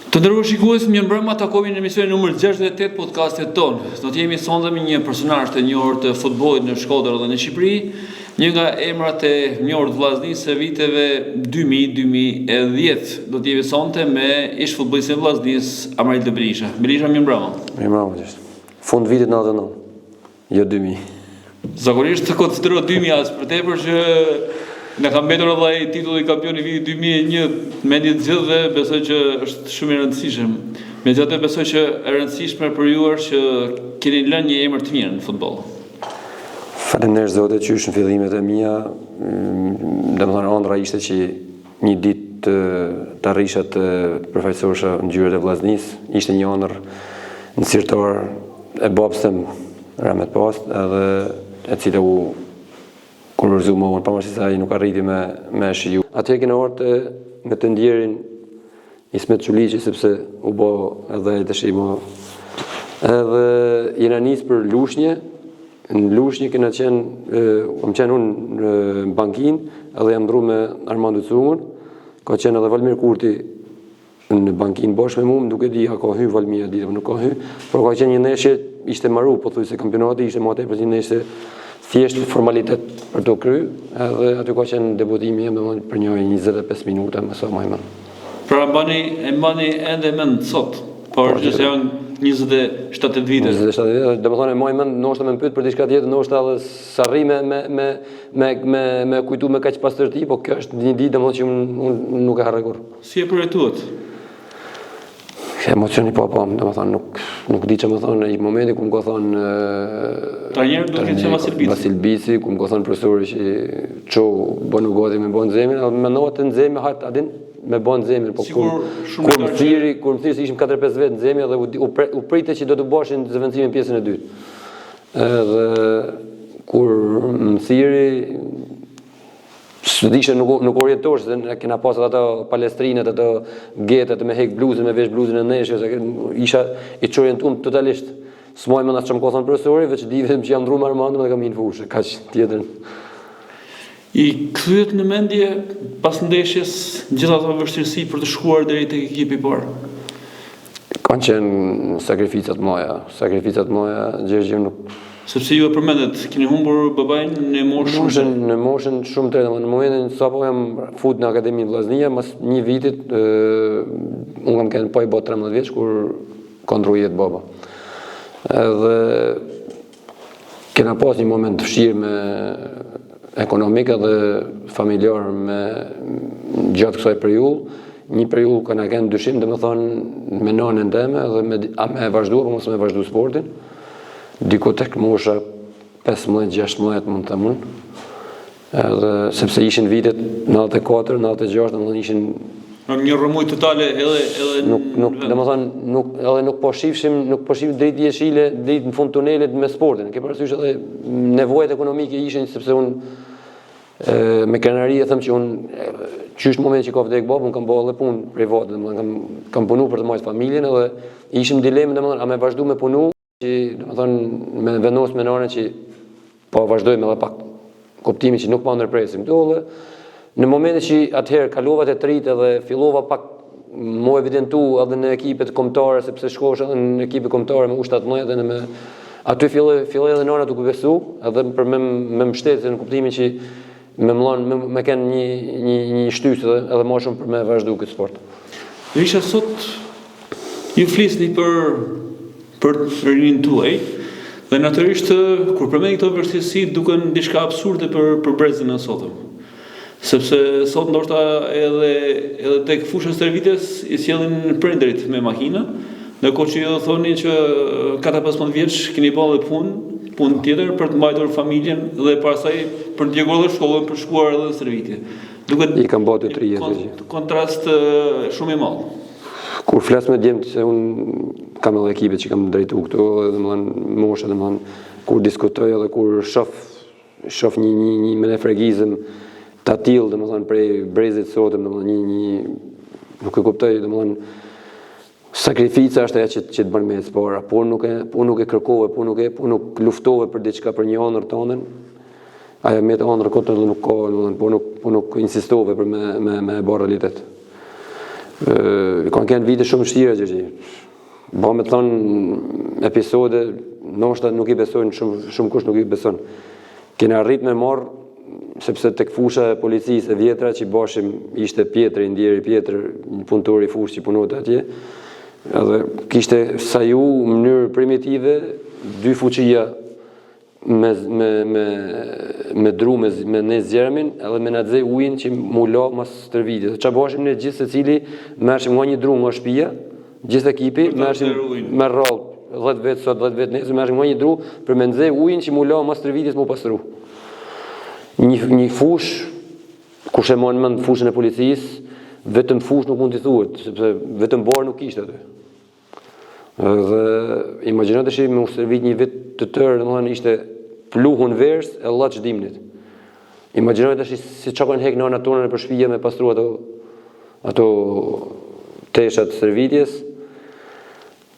Të nderuar shikues, mirë mbrëma, takohemi në emisionin numër 68 podcastit ton. Do të jemi sonte me një personazh të njohur të futbollit në Shkodër dhe në Shqipëri, një nga emrat e njohur të vllaznisë së viteve 2000-2010. Do të jemi sonte me ish futbollistin e vllaznisë Amarit Berisha. Berisha, mirë mbrëma. Mirë mbrëma, gjithë. Fund vitit 99, jo 2000. Zakonisht të konsiderohet 2000 as për tepër që në kam mbetur edhe titulli kampion i vitit 2001 me një zgjidhje dhe besoj që është shumë i rëndësishëm. Megjithatë besoj që e rëndësishme për ju është që keni lënë një emër të mirë në futboll. Faleminderit Zotit që në fillimet e mia, domethënë ëndra ishte që një ditë të arrisha të përfaqësohesha në ngjyrët e vllaznisë, ishte një ëndër në sirtor e babës tëm Rahmet Post, edhe e cila u kurorzu më vonë, pavarësisht se ai nuk arriti me shiju. Atëherë kena ardhur me të ndjerin Ismet Çuliçi sepse u bë edhe ai tash më. Edhe jena nis për Lushnjë. Në Lushnjë kena kam qenë unë në bankinë, edhe jam ndruar me Armando Cungun. Ka qenë edhe Valmir Kurti në bankinë bashkë me mua, duke di a ka hyrë Valmir ditë apo nuk ka hyrë, por ka qenë një ndeshje, ishte marru, pothuajse kampionati ishte më tepër një ndeshje thjesht formalitet për të kry, edhe aty ka qenë debutimi jem domethënë për një 25 minuta më sa më mend. Pra e mbani ende mend sot, por që janë 27 vite. 27 vite, domethënë më mend, ndoshta më pyet për diçka tjetër, ndoshta edhe sa rri me kujtu me kaq pastërti, po kjo është një ditë domethënë që unë nuk e harroj kurrë. Si e përjetuat? Emocioni po, domethënë nuk di çfarë më thonë në një momenti ku më ka thonë trajner duke qenë Vasil Bici, ku më ka thonë profesori që çu bënu gati me bën zemrën, edhe mendova të nxemi hat atin me bën zemrën, po kur më thiri se ishim 4-5 vet në zemrë dhe u pritet që do të bëshin zëvendësimin pjesën e dytë. Edhe kur më thiri s'dishe nuk orientosh, se ne kena pasur ato palestrinat, ato gjetat me hek bluzën, me vesh bluzën e neshjes, isha i çorientuar totalisht. S'moj më çam ka thënë profesori, veç di vetëm që jam ndruar me Armando dhe kam hinë fushë, kaq tjetër. I kthehet në mendje pas ndeshjes gjithë ato vështirësi për të shkuar deri tek ekipi i parë. Kanë qenë sakrificat moja, gjë nuk. Sepse ju e përmendet, keni humbur babain në moshën shumë të në momentin sapo jam fut në Akademi Vllaznia, mas një vitit, unë kam qenë po i bë 13 vjeç kur ka ndruar jetë baba. Edhe kena pas një moment të vështirë me ekonomik edhe familjar me gjatë kësaj periudhë. Një periudhë kanë qenë dyshim, domethënë me nënën time edhe a me vazhdu apo mos me vazhdu sportin. Diku tek mosha 15-16 mund të them unë. Edhe sepse ishin vitet 94, 96, domethënë ishin një rrëmuj totale edhe nuk po shifshim drejt jeshile, drejt në fund tunelit me sportin. Ke parasysh edhe nevojat ekonomike ishin sepse unë me krenari e them që unë qysh moment që ka vdek babë, unë kam bërë edhe punë private, domethënë kam punu për të marrë familjen edhe ishim dilemë domethënë a me vazhdu me punu, që domethënë me vendos me nënën që po vazhdojmë edhe pak kuptimin që nuk po ndërpresim këtu edhe në momentin që atëherë kalova te tritë dhe fillova pak më evidentu edhe në ekipet kombëtare sepse shkosh edhe në ekipe kombëtare me U17 dhe me aty filloi edhe nëna duke besu edhe për me mbështetje në kuptimin që me kanë një shtysë edhe më shumë për me vazhdu këtë sport. Isha sot ju flisni për rinin tuaj dhe natyrisht kur përmendni këto vështirësi duken diçka absurde për brezin e sotëm. Sepse sot ndoshta edhe tek fusha e stërvites i sjellin prindërit me makina, ndërkohë që ju thoni që 14-15 vjeç keni bërë punë tjetër për të mbajtur familjen dhe pastaj për të djeguar shkollën për shkuar edhe në stërvitje. Duket i kam bërë 3 jetë. Kontrast shumë i madh. Kur flas me djemt se unë kam edhe ekipe që kam drejtuar këtu, domethënë mosha, domethënë kur diskutoj edhe kur shoh një menefregizëm ta tillë, domethënë prej brezit sotëm, domethënë nuk e kuptoj, domethënë sakrifica është ajo që të bën me sport, po nuk e kërkove, po nuk luftove për diçka për një ëndër tonë. Ajo me ëndër kot edhe nuk ka, domethënë po nuk insistove për me bërë realitet. Kanë kënë vite shumë shtira Gjergji. Ba me thonë episode, ndoshta nuk i besojnë, shumë kush nuk i beson. Kena arrit me marrë, sepse tek fusha e policisë e vjetra që bashim ishte Pjetri, Ndjeri Pjetër, një punëtor i fushë që punote atje, edhe kishte sa ju në mënyrë primitive dy fuqia me dru me ne zgjermin edhe me na dze ujin që mu la mas stërvitit. Qa bashim ne gjithë se cili mershim nga një dru nga shtëpia, gjithë ekipi mershim me rrallë 10 vetë sot, 10 vetë nesër, mershim nga një dru për me ndze ujin që mu la mas stërvitit mu pastru. Një fush, kush e mon mënd fushën e policisë, vetëm fush nuk mund t'i thuhet, sepse vetëm barë nuk ishte aty. Dhe imagjinat e me u servit një vit të tërë, domethënë ishte pluhun vers e llaç dimnit. Imagjinat e si çka kanë hek në anën tonë për shtëpia me pastru ato teshat servitjes.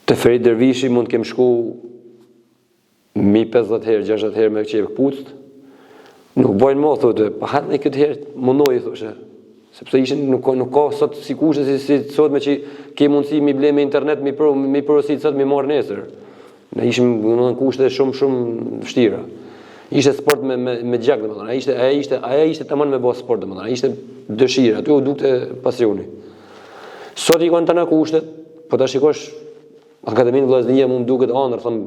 Te Ferit Dervishi mund të kem shku 50 herë, 60 herë me qef këpucët. Nuk bojnë më, thote, pa hatë në këtë herë mundoj, thoshe. Sepse ishin nuk ka sot si kushe si sot me që ke mundësi mi ble me internet, mi përësit sot mi marrë nesër. Ne ishim në kushte shumë vështira. Ishte sport me gjak, dhe më thonë. Aja ishte tamam me bo sport, dhe më thonë. Aja ishte dëshira, aty u dukte pasioni. Sot i kanë të në kushtet, po ta shikosh Akademinë Vllaznia mu më duket anër, thëmë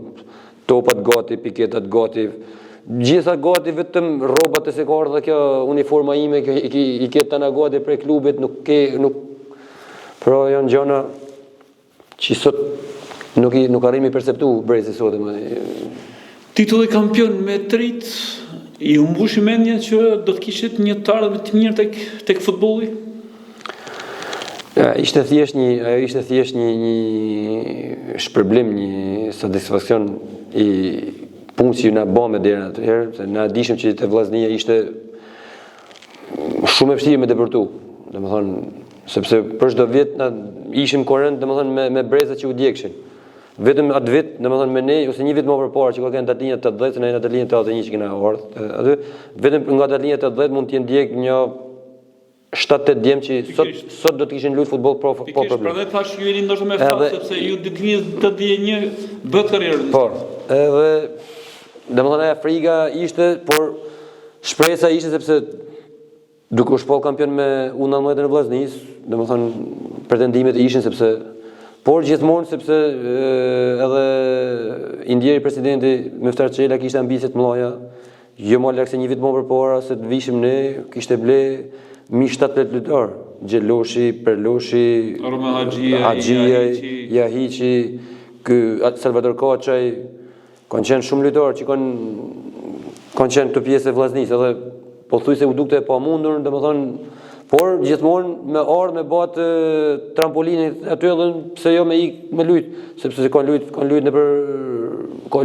topat gati, piketat gati, gjitha gati, vetëm robat e se ka ardhë dhe kjo uniforma ime i ketë të në gati prej klubit, pra janë gjana që sot nuk arrimi perceptu brezi sot. Titulli kampion me trit, i humbushi mendja që do të kishit një të ardhme të mirë tek futbolli? Ishte thjesht një shpërblim, një satisfakcion i punë që ju na bëme deri atëherë, se na dishim që te Vllaznia ishte shumë e vështirë me depërtu. Domethënë, sepse për çdo vit na ishim korrent, domethënë me brezat që u djegshin. Vetëm atë vit, domethënë me ne ose një vit më përpara që ka qenë datë 80, ne datë 81 që kena ardhur aty, vetëm nga datë 80 mund të jenë djeg një 7-8 djem që sot do të kishin luajtur futboll po problem. Prandaj thash ju jeni ndoshta me fat sepse ju ditëlindjes të dieni bët karrierën. Po. Edhe domethënë Afrika ishte, por shpresa ishte sepse duke u shpall kampion me U19 në Vllaznis, domethënë pretendimet ishin sepse por gjithmonë sepse edhe Indjeri presidenti Meftar Çela kishte ambicie të mëdha, jo më lart se një vit më përpara se të vishim ne, kishte ble mi 7 lojtar, Gjeloshi, Perloshi, Haxhia, Jahiqi, Salvador Koçaj, kanë qenë shumë lojtarë që kanë qenë të pjesë e Vllaznisë, edhe pothuajse u dukte e pamundur, domethënë, por gjithmonë me ardh me bat trampolinin aty edhe pse jo me lut, sepse kanë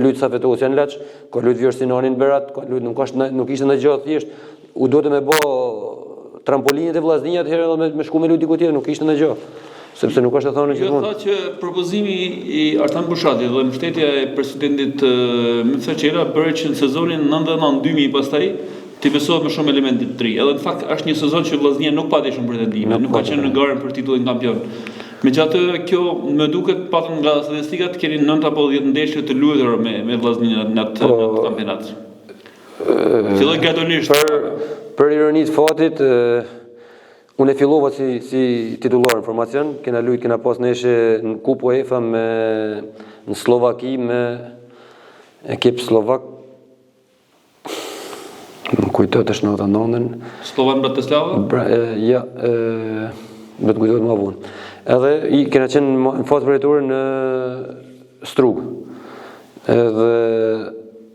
lut sa vetosi janë laç, kanë lut Vjorsinanin Berat, kanë lut nuk ishte ndonjë gjë thjesht, u duhet me bë trampolinit e Vllaznia atëherë edhe me shku me lut diku tjetër, nuk ishte ndonjë gjë. Sepse nuk është e thonë gjithmonë. Jo, tha që propozimi i Artan Bushati dhe mbështetja e presidentit Meftar Çela bëri që në sezonin 99-2000 pastaj të besohet me shumë elemente të tri. Edhe në fakt është një sezon që Vllaznia nuk pati shumë pretendime, nuk ka qenë në garën për titullin kampion. Megjithatë kjo më duket patën nga statistikat keni 9 apo 10 ndeshje të luajtura me Vllaznin në atë kampionat. Filloi gradualisht. Për ironi të fatit, unë e fillova si titullar në formacion, kena pas neshe në Kupë UEFA në Slovaki me ekip Slovak. Më kujtot është në 89-ën. Slovan Bratislava? Ja, do të kujtot më vonë. Edhe kena qenë në fazë përjetore në Strug. Edhe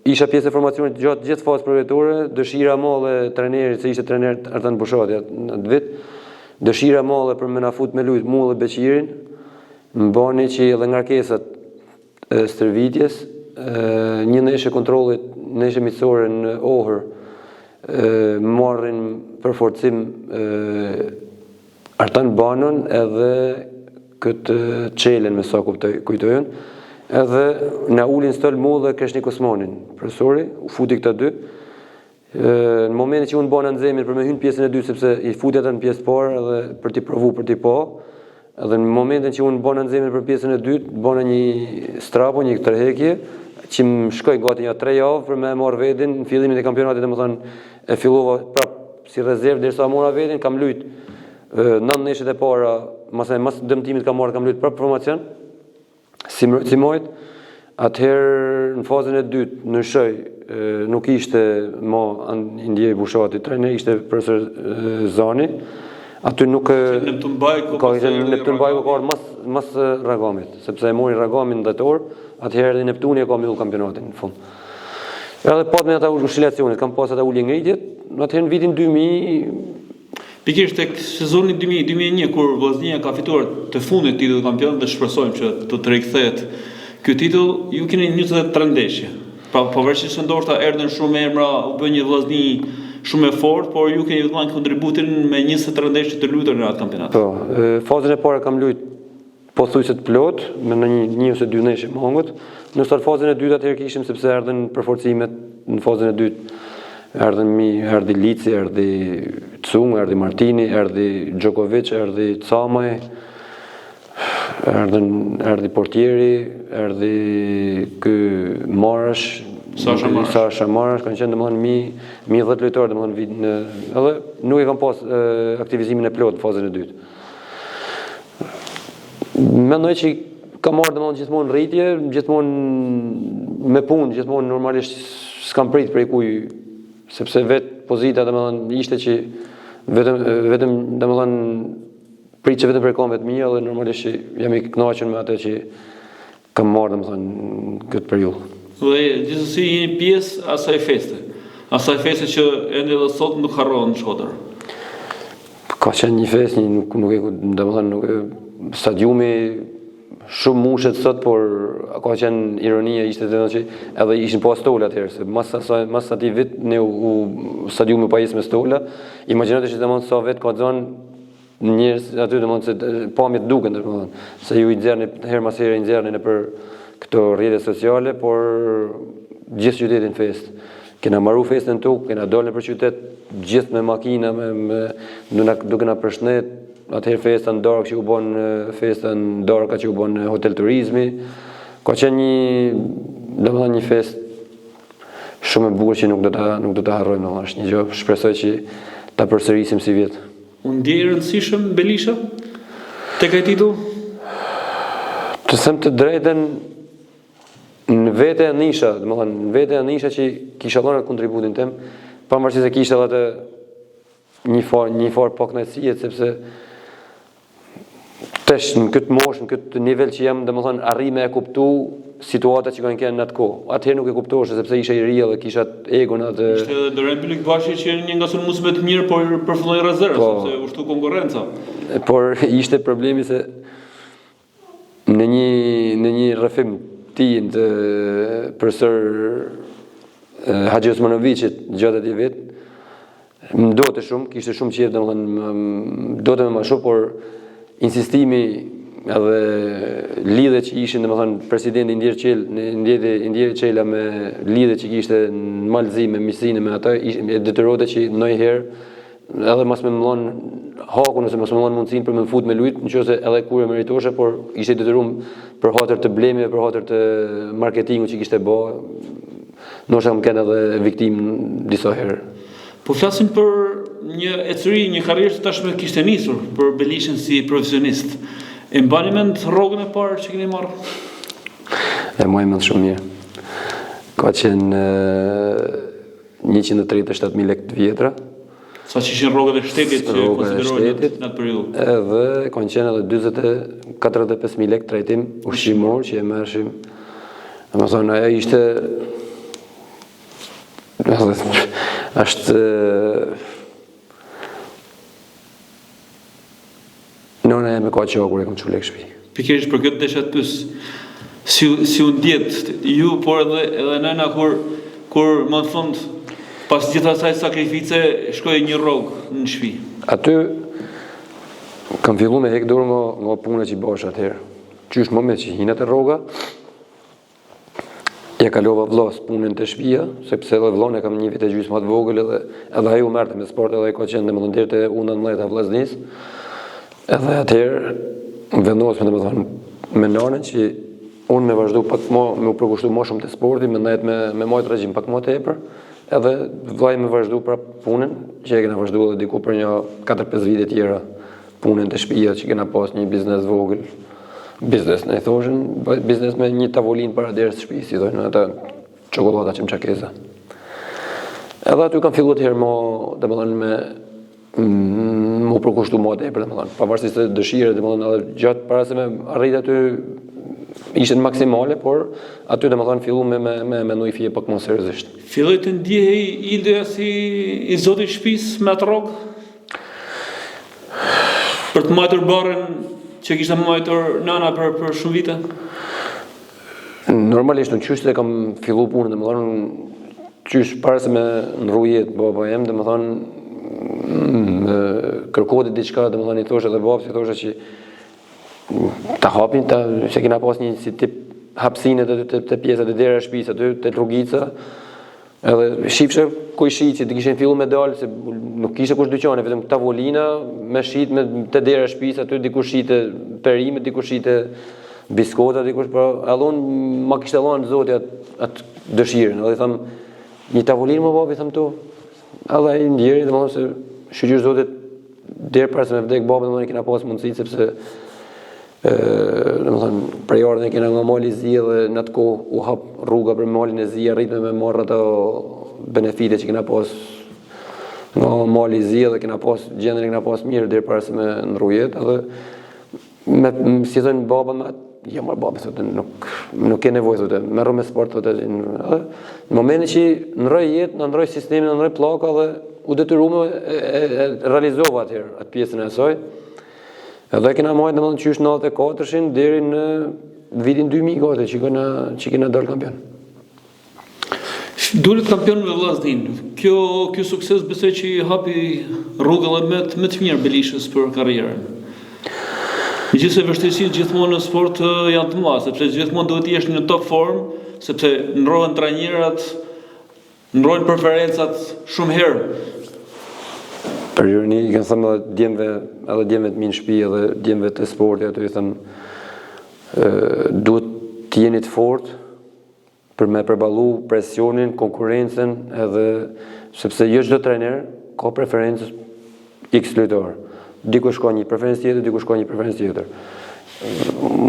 isha pjesë e formacionit gjatë gjithë fazë përjetore, dëshira molle trenerit, se ishte trener Artan Bushati në atë vit, dëshira molle për me na fut me lut mua dhe Beqirin, më bani që edhe ngarkesat e stërvitjes, një neshe kontrollit, neshe miqësore në Ohër, marrin për forcim Artan Banon edhe këtë Çelen me sa kujtojën, edhe na ulin stol mu dhe Kreshnik Osmanin, profesori, u futi këta dy. Në momentin që unë bana nxemin për me hyrë pjesën e dytë, sepse i futi ata në pjesë parë edhe për t'i provu, për t'i pa, edhe në momentin që unë bona nxemën për pjesën e dytë, bona një strapo, një tërheqje, që më shkoj gati një 3 javë për me marrë vedin në fillimin e kampionatit, domethënë e fillova prap si rezervë derisa mora vedin, kam luajt 9 neshet e para, mas dëmtimit kam luajt prap formacion si mojt. Atëherë në fazën e dytë në shoj nuk ishte më Indje Bushati trajner, ishte profesor Zani. Aty nuk Neptun Bajko ka mas Ragamit, sepse e mori Ragamin dator, atëherë edhe Neptuni e ka mbyllu kampionatin në fund. Edhe pat me ata oscilacionet, kam pas ata ulje ngritjet, atëherë në vitin 2000 pikërisht tek sezoni 2000-2001 kur Vllaznia ka fituar të fundit titullin kampion dhe shpresojmë që të rikthehet ky titull, ju keni 23 ndeshje. Pra pavarësisht se ndoshta erdhën shumë emra, u bë një Vllazni shumë e fortë, por ju keni dhënë kontributin me 23 ndeshje të luajtur në atë kampionat. Po, fazën e parë kam luajt pothuajse të plot, me në një ose dy ndeshje mangët. Në fazën e dytë atëherë kishim sepse erdhën përforcimet në fazën e dytë. Erdhi Lici, erdhi Cung, erdhi Martini, erdhi Djokovic, erdhi Camaj, erdhi portieri, erdhi ky Marash, Sasha Marash, kanë qenë domethënë 10 lojtarë domethënë edhe nuk e kam pas aktivizimin e plot në fazën e dytë. Mendoj që kam marrë domethënë gjithmonë rritje, gjithmonë me punë, gjithmonë normalisht s'kam prit prej kuj, sepse vetë pozita domethënë ishte që vetëm domethënë pritje vetëm për kombet mia dhe normalisht që jam i kënaqur me atë që kam marrë domethënë këtë periudhë. Dhe gjithsesi jeni pjesë asaj feste që ende edhe sot nuk harrohen në Shkodër. Ka qenë një festë, domethënë stadiumi shumë mushet sot, por ka qenë ironia ishte që edhe ishin pa stola atëherë, se mas atij vit ne stadiumi pa isë me stola. Imagjinote që domethënë sa vet ka zonë njerëz aty domethënë se pamjet duken domethënë se ju i nxjerrni herë pas here i nxjerrni nëpër këto rrjete sociale, por gjithë qytetin fest. Kena marru festën tokë, kena dalë nëpër qytet gjithë me makina, duke na përshëndet. Atëherë festa në darkë që u bën festa në darka që u bën hotel turizmi. Ka qenë domethënë një fest shumë e bukur që nuk do ta harrojmë, domethënë është një gjë, shpresoj që ta përsërisim si vjet. U ndjej i rëndësishëm Belisha tek ai titull? Të them të drejtën, në vete e nisha, domethënë në vete e nisha që kisha dhënë kontributin tim, pavarësisht se kisha atë një farë pak kënaqësie, sepse tash në këtë moshë, në këtë nivel që jam, domethënë arri me e kuptu situata që kanë qenë në atë kohë. Atëherë nuk e kuptohesha sepse isha i ri dhe kisha egon atë. Ishte edhe Doren Bylik Bashi që një nga sulmuesve të mirë, por përfundoi rezervë sepse u shtu konkurrenca. Por ishte problemi se në një rrëfim tim të profesor Haxhi Osmanovićit gjatë atij vit, më dote shumë, kishte shumë qejf, domethënë dote më shumë, por insistimi edhe lidhjet që ishin, domethënë presidenti Indjer Qela me lidhjet që kishte në Malzi me Misinë me ata, e detyrote që ndonjëherë edhe mas me mëllon hakun ose mas me mëllon mundësinë për me fut me lujt, nëse edhe kur e meritoshe, por ishte detyruar për hatër të blemjeve, për hatër të marketingut që kishte bë, ndoshta më kanë edhe viktim disa herë. Po flasim për një ecëri, një karrierë që tashmë kishte nisur për Belishën si profesionist. E mbani mend rrogën e parë që keni marrë? E mbaj mend shumë mirë. Ka qenë 137.000 lekë të vjetra. Sa që ishin rrogët e shtetit që konsiderohen në atë periudhë. Edhe kanë qenë edhe 45.000 lekë trajtim ushqimor që e merrshim. Domethënë ajo ishte është nëna e me ka që kur e kom çu lekë shtëpi. Pikërisht për këtë desha të pyes si u ndjet ju, por edhe nëna kur më në fund pas gjithë asaj sakrifice shkoi një rrogë në shtëpi. Aty kam filluar me hek dorë nga puna që bash atëherë. Qysh më me që hinat e rroga, ja kalova vllos punën të shtëpia, sepse edhe vllon e kam një vit e gjysmë të vogël edhe ai u merrte me sport, edhe ai ka qenë domethënë deri te U19 Vllaznis. Edhe atëherë vendosme domethënë me nanën që unë me vazhdu pak me u përkushtu më shumë të sporti, me ndajt me mojt regjim pak më tepër, edhe vllai me vazhdu pra punën, që e kena vazhdu edhe diku për një 4-5 vite tjera, punën të shtëpia që kena pas një biznes vogël, biznes në e thoshin, biznes me një tavolin para derës të shtëpisë, si thoshin, ata çokolada që më qakeza. Edhe aty kam filluar të herë domethënë me më përkushtu më tepër, domethënë, pavarësisht të dëshirës, domethënë edhe gjatë para se me arrit aty ishte maksimale, por aty domethënë fillu me mendoj fije pak më seriozisht. Filloi të ndjehej ideja si i zotit shtëpisë me atë rrogë? Për të mbajtur barën që kishte mbajtur nana për shumë vite? Normalisht në qysh se kam fillu punën, domethënë qysh para se me ndrrujet baba jem, domethënë kërkohet diçka, domethënë i thoshte edhe babës, i thoshte që ta hapin, se kena pas një si tip hapsine të pjesët e dera e shtëpisë aty te rrugica, edhe shifshe ku i shit që të kishin fillu me dalë, se nuk kishte kush dyqane, vetëm tavolina me shit me te dera e shtëpisë aty, dikush shite perime, dikush shite biskota, dikush, por allon ma kishte dhënë Zoti atë dëshirën, edhe i tham një tavolinë më babi, tham tu, edhe ai ndjeri, domethënë se shqyr Zotit deri para se me vdek baba, domethënë kena pas mundësi sepse domethënë prej orën e kena nga mali zi dhe në atë kohë u hap rruga për malin e zi, arritme me marrë ato benefite që kena pas nga mali zi dhe kena pas gjendën e kena pas mirë deri para se me ndrujet, edhe si thënë baba me ja marr baba, thotë nuk ke nevojë, thotë merru me sport, thotë në momentin që ndroi jetë, na ndroi sistemin, na ndroi pllaka dhe u detyruam e realizova atë pjesën e saj. Edhe kena marrë domethënë qysh 94-shin deri në vitin 2000 që kena dalë kampion. Duhet kampion me vllaznin. Kjo sukses besoj që i hapi rrugën më të mirë Belishës për karrierën. Megjithëse vështirësitë gjithmonë në sport janë të mëdha, sepse gjithmonë duhet të jesh në top form, sepse ndrohen trajnerat, ndrohen preferencat shumë herë. Për ironi, i kanë thëmë edhe djemve të minë shtëpi, edhe djemve të sporti, aty i thëmë, duhet të jeni të fort për me përballu presionin, konkurencen, edhe sepse jo çdo trajner ka preferencë X lojtar. Dikush ka një preferencë tjetër, dikush ka një preferencë tjetër.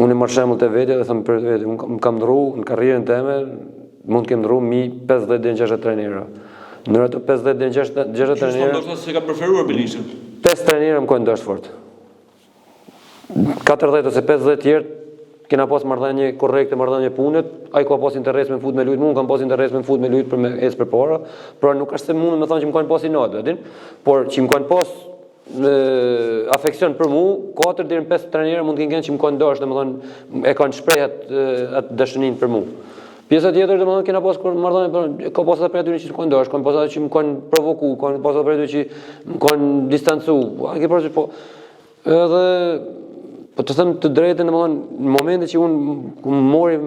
Unë marr shembull te vetë dhe them për vetë, unë kam ndrru në karrierën time, mund të kem ndrru 50 deri në 60 trajnera. Në ato 50 deri në 60 trajnera. Ndoshta se ka preferuar Belishën. 5 trajnera më kanë dashur fort. 40 ose 50 tjerë kena pas marrëdhënie korrekte, marrëdhënie punët, ai ka pas interes me fut me lut, unë kam pas interes me fut me lut për me ecë përpara, por nuk është se mund të thonë që më kanë pas i natë, a din? Por që më kanë pas afeksion për mua, 4 deri në 5 trajnerë mund të kenë që më kanë dashur, domethënë e kanë shprehur atë dashurinë për mua. Pjesa tjetër domethënë kena pas kur marrëdhënie, ka pas edhe për aty që më kanë dashur, kanë pas edhe që më kanë provoku, kanë pas edhe për aty që më kanë distancu. A ke parasysh po edhe po të them të drejtën, domethënë në momentin që unë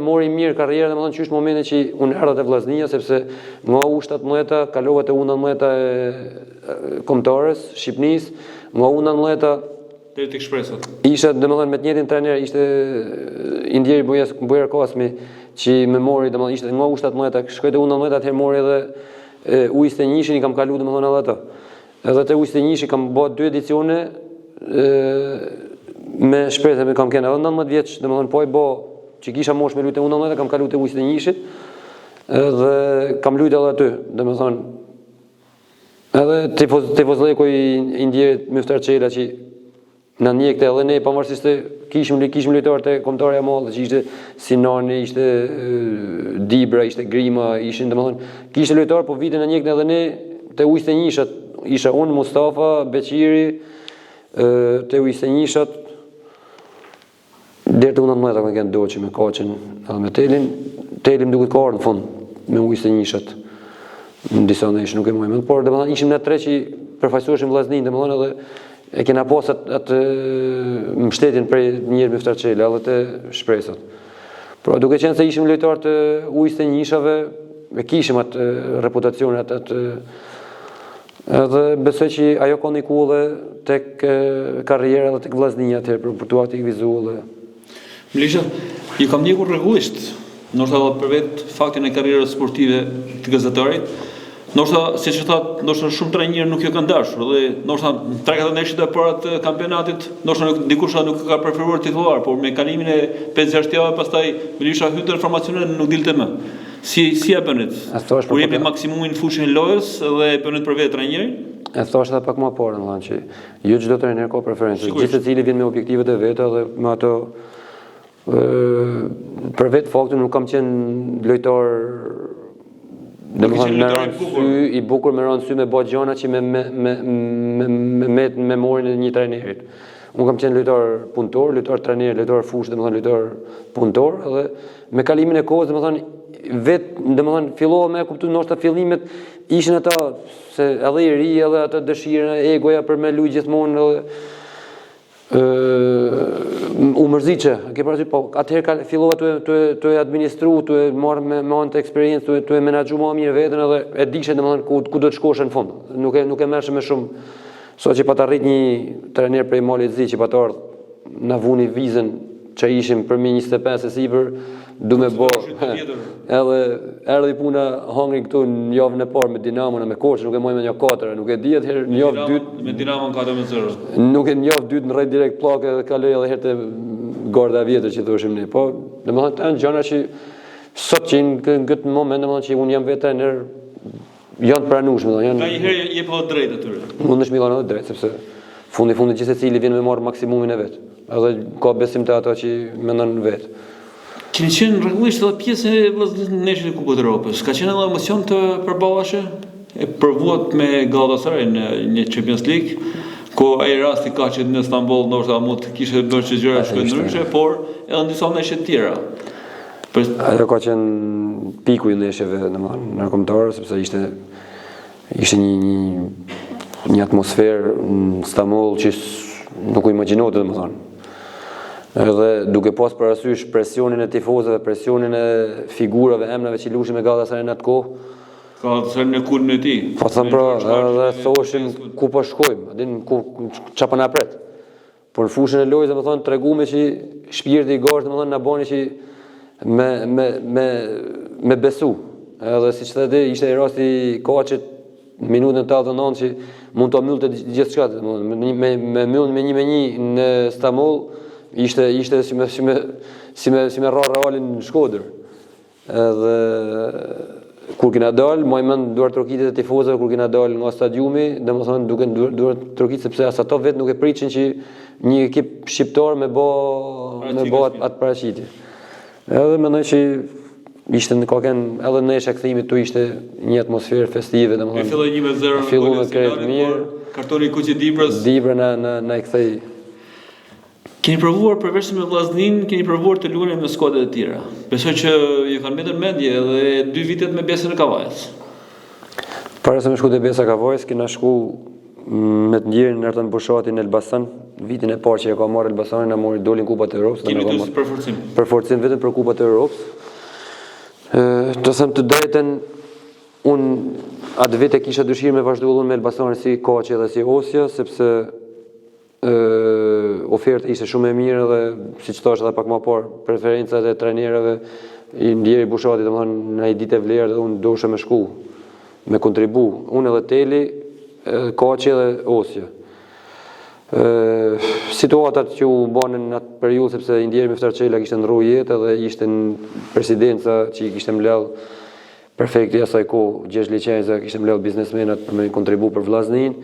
mori mirë karrierën, domethënë që është momenti që unë erdha te vllaznia, sepse nga U17 kalova te U19 e kombëtares Shqipërisë, nga U19 deri tek Shpresat. Ishte domethënë me të njëjtin trajner, ishte Indieri Bujar Kasmi, që më mori domethënë ishte nga U17, shkoi te U19 atëherë mori edhe U21-shin, i kam kaluar domethënë edhe ato. Edhe te U21-shi kam bërë 2 edicione me Shpresë, me kam kënë edhe 19 vjeç, domethënë po i bë që kisha moshë me lutë U19, kam kaluar te U21-shit. Dhe kam luajtur edhe aty, domethënë edhe tifozlleku i Indierit Myftar Çela që na njekte edhe ne pavarësisht se kishim lojtarë të kombëtarja mallë, që ishte Sinani, ishte Dibra, ishte Grima, ishin domethënë kishte lojtarë, po vitin na njekte edhe ne te U21-shat, isha unë, Mustafa, Beqiri, te U21-shat deri te U19 kanë qenë doçi me Kaçën, edhe me Telin duket ka në fund me U21-shat. Në disa nesh nuk e mojmë, por domethënë ishim ne 3 që përfaqësoheshim vllaznin, domethënë edhe e kena pas atë mbështetjen prej njëri Myftar Çela edhe të Shpresat. Por duke qenë se ishim lojtarë të U21-shave, e kishim atë reputacion, atë Edhe besoj që ajo ka ndiku edhe tek karriera dhe tek vllaznia atëherë për tu aktivizu edhe. Mlisha, ju kam ndjekur rregullisht, ndoshta edhe për vetë faktin e karrierës sportive të gazetarit. Ndoshta, siç e thatë, ndoshta shumë trajnerë nuk jo kanë dashur dhe ndoshta 3-4 ndeshjet e para të kampionatit, ndoshta dikush nuk ka preferuar titullar, por me kalimin e 5-6 javë pastaj Mlisha hynte në formacionin nuk dilte më. Si e bënit? Kur jepni maksimumin në fushën e lojës dhe e bënit për vetë trajnerin? E thash edhe pak më parë, domethënë që jo çdo trajner ka preferencë, gjithë secili vjen me objektivet e veta dhe me ato për vetë faktin nuk kam qenë lojtar domethënë me rënd sy i bukur me rënd sy me bë gjëra që me memorin e një trajnerit. Unë kam qenë lojtar punëtor, lojtar trajner, lojtar fushë, domethënë lojtar punëtor dhe me kalimin e kohës domethënë fillova me kuptuar ndoshta fillimet ishin ata se edhe i ri edhe atë dëshirën e egoja për me luaj gjithmonë edhe u mërziqe, ke parasysh po atëherë fillova të administru, të marr me anë të eksperiencë, të menaxhu më mirë veten edhe e dishe domethënë ku do të shkosh në fund. Nuk e merrsh me shumë që pa të arrit një trajner prej Malit Zi që pa të ardhë na vuni vizën që ishim për 25 e sipër, du me bo edhe erdhi puna hangri këtu në javën e parë me Dinamo me Korçë, nuk e moj me një 4, nuk e di atëherë në javë dytë me Dinamo 4-0. Nuk e në javë dytë në rreth direkt pllake dhe kaloj edhe herë te garda vjetër që thoshim ne. Po, domethënë janë gjëra që sot që në këtë moment domethënë që unë jam vetë trajner janë të pranueshme, janë. Ka një herë jep edhe drejt atyre. Mundesh mi dhënë drejt sepse fundi gjithë secili vjen me marr maksimumin e vet. Edhe ka besim te ato që mendon vet. Keni qenë rregullisht edhe pjesë e vllazërisë e Kupës Evropës. Ka qenë edhe emocion të përballashë e provuat me Galatasaray në Champions League, ku ai rasti ka që në Istanbul ndoshta mund të kishte bërë çdo gjëra shkojnë ndryshe, por edhe në disa ndeshje të tjera. Ajo ka qenë piku i ndeshjeve domethënë në kombëtar sepse ishte një atmosferë në Istanbul që nuk u imagjinote domethënë. Edhe duke pas parasysh presionin e tifozëve, presionin e figurave, emrave që lushin me Galatasaray në atë kohë. Galatasaray në kulmin e tij. Po thënë pra, edhe thoshim ku po shkojmë, çfarë po na pret. Por në fushën e lojës domethënë treguam që shpirti i gazh domethënë na bani që me besu. Edhe siç thotë ishte rasti Koçit në minutën 89 që mund të mbyllte gjithçka, me mbyll me 1-1 në Istanbul. Ishte si me rra Realin në Shkodër. Edhe kur kena dalë, më mend duar trokitet e tifozëve kur kena dalë nga stadiumi, domethënë duke duar trokit sepse as ato vetë nuk e pritin që një ekip shqiptar me bë atë paraqitje. Edhe mendoj që ishte në kokën edhe nesha kthimit tu ishte një atmosferë festive, domethënë. E filloi 1-0 Filloi me krejt mirë. Kartoni Kuçi Dibrës. Dibra na kthei. Keni provuar përveç me vllaznin, keni provuar të luani me skuadrat e tjera. Besoj që ju kanë mbetur mendje edhe 2 vitet me Besën e Kavajës. Para se me shku te Besa e Kavajës, kena shku me të ndjerin në Ertan Bushati në Elbasan, vitin e parë që e ka marrë Elbasanin, na mori dolin Kupat e Europës. Kemi të si përforcim. Përforcim vetëm për Kupat e Europës. Të them të drejtën, unë atë vit e kisha dëshirë me vazhdu me Elbasanin si Koçi dhe si Osja, sepse oferta ishte shumë e mirë dhe siç thash edhe pak më parë, preferencat e trajnerëve i ndjeri Bushati domethënë në ai ditë e vlerë dhe unë dosha me shku me kontribu, unë edhe Teli, Koçi dhe Osja. Situatat që u banën në atë periudhë sepse i ndjeri Miftarçela kishte ndrru jetë dhe ishte në presidenca që i kishte mbledh prefekti asaj kohë Gjergj Liçenza, kishte mbledh biznesmenat për me kontribu për vllaznin,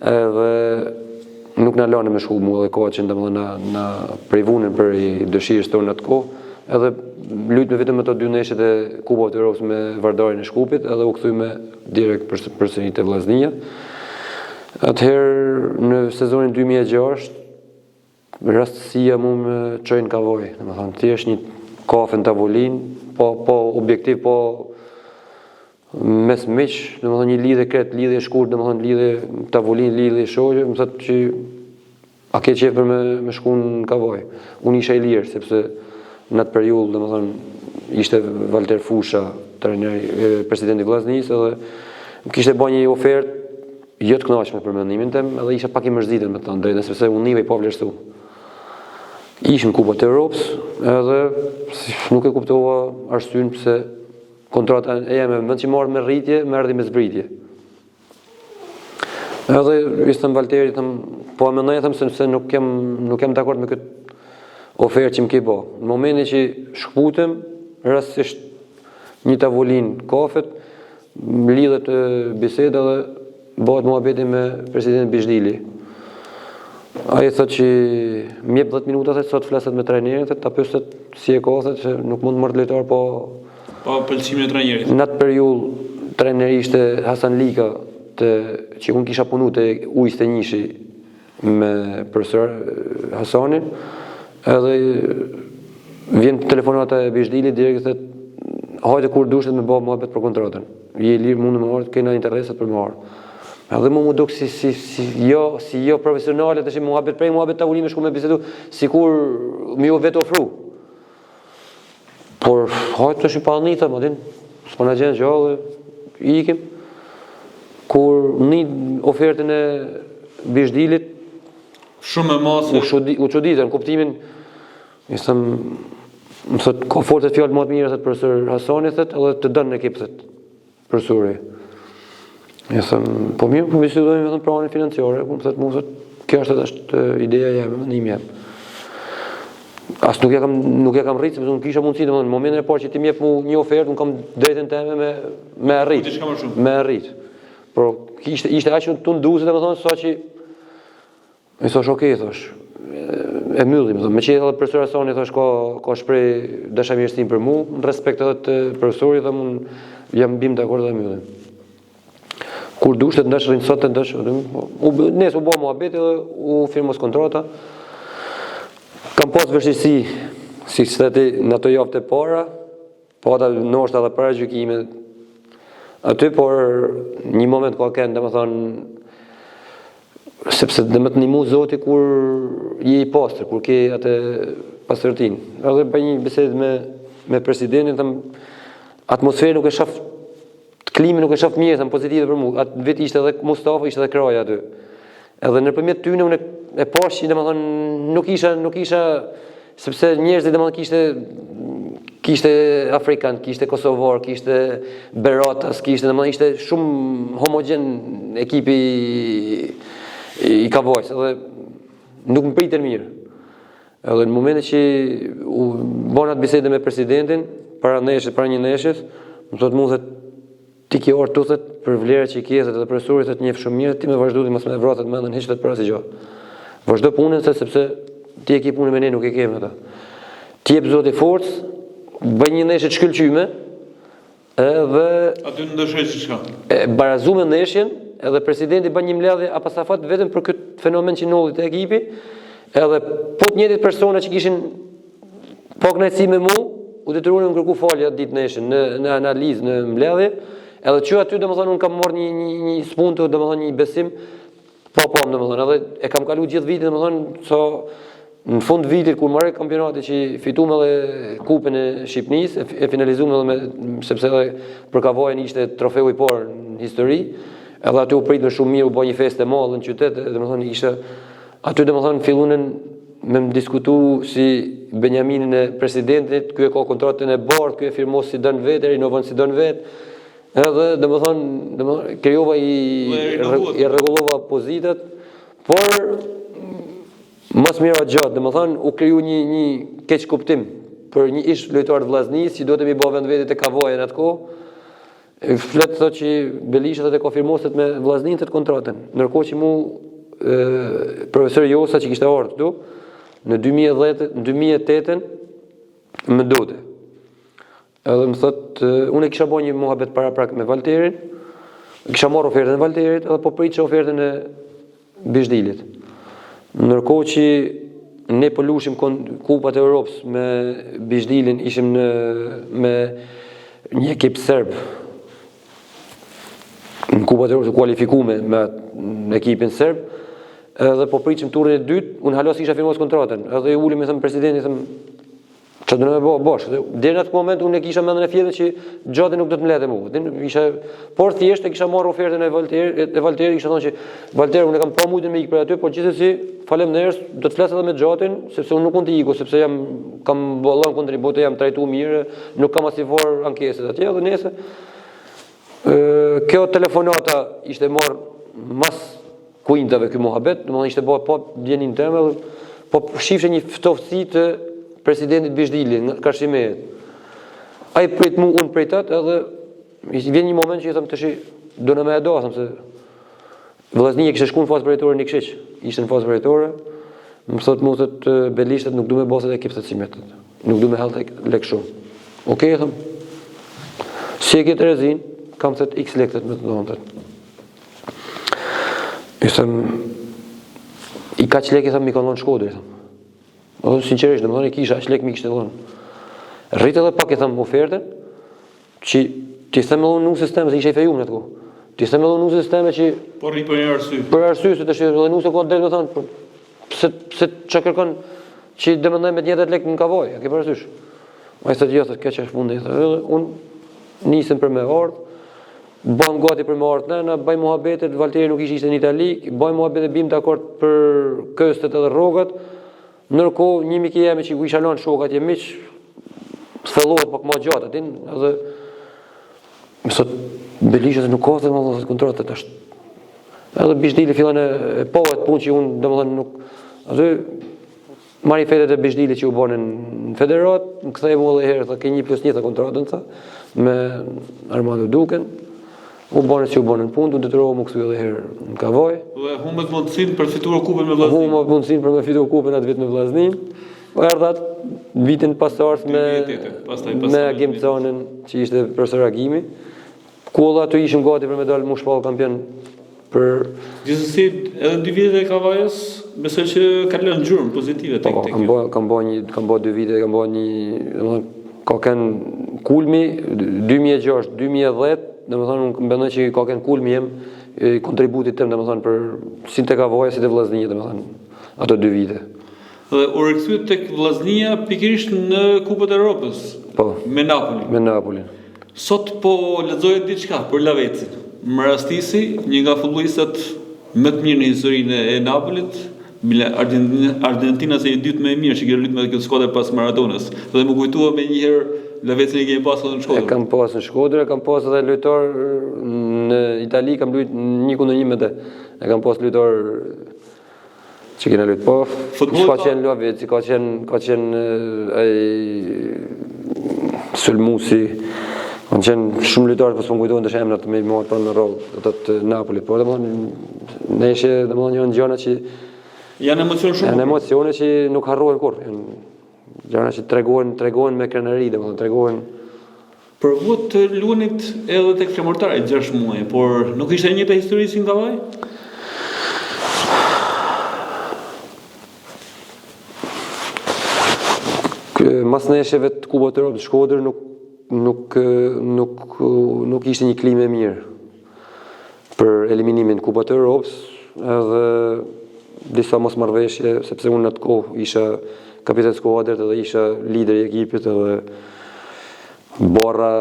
edhe nuk na lanë me shku mua dhe Koçin domethënë na privunin për dëshirës tonë atë kohë, edhe lutme vetëm ato 2 ndeshjet e Kupës së Evropës me Vardarin e Shkupit, edhe u kthyme direkt përsëri te vllaznia. Atëherë në sezonin 2006 rastësia mu më çoi në Kavojë, domethënë thjesht një kafe në tavolinë, po objektiv po mes miq, domethënë një lidhje kret, lidhje shkurt, domethënë lidhje tavolinë, lidhje shoqe, më thotë që a ke qejf për me shku në Kavojë. Unë isha i lirë sepse në atë periudhë domethënë ishte Valter Fusha, trajneri, presidenti i vllaznisë, edhe më kishte bërë një ofertë jo të kënaqshme për mendimin tim, edhe isha pak i mërzitur me të thënë drejtën, sepse unë nive i pa vlerësu. Ishim Kupat e Europës, edhe nuk e kuptova arsyeën pse kontrata e jam vend që morë me rritje, më erdhi me zbritje. Edhe ishte Valteri, po mendoj se nuk jam dakord me këtë ofertë që më ke bë. Në momentin që shkputem, rastësisht një tavolinë kafet, lidhet biseda dhe bëhet muhabeti me presidentin Bishdili. Ai thotë që më jep 10 minuta se sot flaset me trajnerin, ta pyeset si e ka, se nuk mund të marrë lojtar pa pëlqimin e trajnerit. Në atë periudhë trajneri ishte Hasan Lika, që unë kisha punu të Ujës të Njishi me profesor Hasanin, edhe vjen telefonata e Bishdili direkt se hajde kur dushet me bë muhabet për kontratën. Je lirë mund më marrë, kena interesat për më marrë. Edhe mu duk si jo profesionale, të shi muhabet tavolime shku me bisedu, si kur mi ju vetë ofru. Por hajtë të shi pa një, thëmë, adin, s'po në gjenë gjallë, ikim. Kur një ofertën e Bishdilit, shumë e masë. U qoditën, në kuptimin, më thot, ka fortet fjallë më të mirë, thët profesor Hasani, thët, edhe të dënë në ekip, thët, profesori. Po mirë, po bisedojmë vetëm pranin financiare, po më thot, kjo është ideja jeme, mendim jem. As nuk e kam rritë, sepse unë kisha mundësi, në momentin e parë që ti më jep mu një ofertë, unë kam drejtën teme me arrit. Por ishte aq të nduze, domethënë, sa që i thash okay, thash. E mbyllim, me që edhe profesor Hasani thash ka shpreh dashamirësinë për mua, në respekt edhe të profesorit, dhe unë jam bim dakord dhe mbyllim. Kur dushtet ndash rrin sot të ndash, nes u bë muhabet edhe u firmos kontrata. Kam pas vështirësi, si thëti, në ato javë të para, po ata ndoshta edhe para gjykimit aty, por një moment ka kënë, domethënë, sepse dhe më të një mu zoti kur je i pastër, kur ke atë pastërtin. Edhe për një bisedë me presidentin, atmosferë nuk e shaf, klimi nuk e shaf mirë, pozitive për mu. Atë vit ishte edhe Mustafa, ishte edhe Kraja aty. Edhe nëpërmjet tyne unë e pash që nuk isha, sepse njerëzit kishte Afrikan, kishte Kosovar, kishte Beratas, ishte shumë homogen ekipi i Kavajs, edhe nuk më pritën mirë. Edhe në momentin që u bën atë bisedë me presidentin, para një neshës, më thotë mua, ti ke orë të thët për vlerë që i kjesët edhe profesorit të njefë shumë mirë, ti me vazhdu dhe mas me vratët me ndën heqët për asë i gjatë. Vazhdo punën sepse ti e ki punën me ne, nuk e kemë ata. Ti e pëzot e forcë, bëj një neshët shkëllqyme, edhe... Aty në ndëshoj që shka? Barazu me neshjen, edhe presidenti bën një mbledhje apasafat vetëm për këtë fenomen që nollit e ekipi, edhe po të njëjtit persona që kishin pa kënaqësi me mu, u detyruan në kërku falje atë ditë neshën, në analizë, në mbledhje. Edhe që aty, domethënë, unë kam marrë një spuntë, domethënë, një besim, domethënë, edhe e kam kalu gjithë vitin, domethënë, so në fund vitit, kur marrë kampionati që fituam edhe kupën e Shqipnisë, e finalizuam edhe sepse edhe për Kavajën ishte trofeu i parë në histori, edhe aty u prit me shumë mirë, u bë një festë e madhe në qytet, domethënë, ishte aty, domethënë, fillunin me më diskutu si Benjaminin e presidentit, ky e ka kontratën e bardhë, ky e firmos si don vetë, rinovon si don vetë. Edhe, domethënë, krijova i rregullova pozitat, por mas mira gjatë, domethënë, u kriju një keq kuptim për një ish lojtar të Vllaznisë, që do të mi bë vend vetë të Kavajën atë kohë. Flet thotë që Belisha të konfirmoset me Vllaznin të kontratën, ndërkohë që mu profesor Josa që kishte ardhur këtu në 2008 më dote. Edhe më thot, unë e kisha bërë një muhabet para prak me Valterin, kisha marrë ofertën e Valterit, edhe po pritësha ofertën e Bishdilit. Ndërkohë që ne po lushim kupat e Europës me Bishdilin, ishim me një ekip serb, në kupat e Europës kualifikume me ekipin serb, edhe po pritëshim turin e dytë, unë halos isha firmos kontratën, edhe i ulim e thëmë presidentin, Që do me bosh. Deri në atë moment unë e kisha mendën e fjetër që gjati nuk do të mlete mua. Por thjesht e kisha marrë ofertën e Valteri, kisha thonë që Valteri unë e kam pa mujtën me ikë për aty, por gjithsesi faleminderit, do të flas edhe me Gjatin, sepse unë nuk mund të iku, sepse kam bollon kontributin, jam trajtuar mirë, nuk kam asifor ankeset atje dhe nese. Kjo telefonata ishte marrë mas kuintave ky muhabet, domethënë ishte bërë pa djenin tim, po shifshe një ftofsi të presidentit Bishdili nga Kashimet. Ai prit mu, unë pritat, edhe vjen një moment që i them tash do në më e do, them se vllaznia kishte shkuar në fazë përjetore në Këshiq. Ishte në fazë përjetore. Më thot mua se Belishtet nuk du me bose ekip të cimetet. Nuk du me hallë lek shumë. Okej, them. Si e ke Terezin, kam thët X lekët me të dhonët. I them i kaq lekë them mi kanë dhënë Shkodër, them. Sinqerisht, domethënë i kisha aq lek mi kishte dhënë. Rrit edhe pak e them ofertën, që ti them edhe në sistem se isha i fejum në atë kohë. Ti them edhe në sistem që po rri për një arsye. Për arsye se tash edhe nuse ka drejt të thonë pse çka kërkon që domethënë me 10 lek në kavoj, e ke parasysh. Ai thotë jo, thotë kjo që është fundi, edhe unë nisem për me ardh. Bëm gati për me ardh nëna, bëj muhabetet, Valteri nuk ishte në Itali, bëj muhabetet, bim dakord për këstet edhe rrogat. Ndërkohë një mik i jemi që ku isha lënë shok atje miq, thellohet pak më gjatë atin, edhe më thot Belisha se nuk ka të më kontratë tash. Edhe Bishdili fillon e pohet punë që unë domethënë nuk aty marri fetet e Bishdili që u bën në federat, më kthej mua edhe herë, tha ke 1+1 të kontratën tha me Armando Duken. U bën që u bën në punë, u detyrova më kthy edhe herë në Kavoj. Dhe humbet mundësinë për fituar kupën me Vllaznin. Humbet mundësinë për me fituar kupën atë vit me Vllaznin. Po erdhat vitin pasardh me Agimzonin që ishte profesor Agimi. Ku edhe aty ishim gati për me dalë mu shpall kampion për gjithsesi edhe 2 vitet e Kavajës, besoj që ka lënë gjurmë pozitive tek tek. Kam bë 2 vite, kam bë një, domethënë ka kanë kulmi 2006, 2010. Domethënë unë mendoj që ka kanë kulmi jem kontributit tim domethënë për si tek Kavaja si te Vllaznia domethënë ato 2 vite. Dhe u rikthyet tek Vllaznia pikërisht në Kupën e Evropës. Po. Me Napolin. Me Napolin. Sot po lexohet diçka për Lavecin. Më rastisi një nga futbollistat më të mirë në historinë e Napolit, Argentina se i dytë më e mirë që ke luajtur me këtë skuadër pas Maradonës. Dhe më kujtua më një herë Lavecin e kemi pasur në Shkodër. E kam pasur në Shkodër, kam pasur edhe lojtar në Itali, kam luajtur 1-1 me të. E kam pasur lojtar që kena luajtur po. Ka qenë Laveci, ka qenë ai Sulmusi. Kanë qenë shumë lojtarë, po s'm kujtohen tash emrat me marrë pranë në rrollë të Napolit. Po domethënë neshe domethënë janë gjëra që janë emocione shumë. Janë emocione që nuk harrohen kurrë. Gjëra që tregohen me krenari, domethënë tregohen. Provuat të luanit edhe tek flamurtari 6 muaj, por nuk ishte e njëjta histori si në Kavaj? Mas nesheve të Kupës së Evropës Shkodër nuk ishte një klimë e mirë për eliminimin në Kupën e Evropës, edhe disa mosmarrveshje, sepse unë në atë kohë isha kapitan skuadrës edhe isha lider i ekipit edhe Borra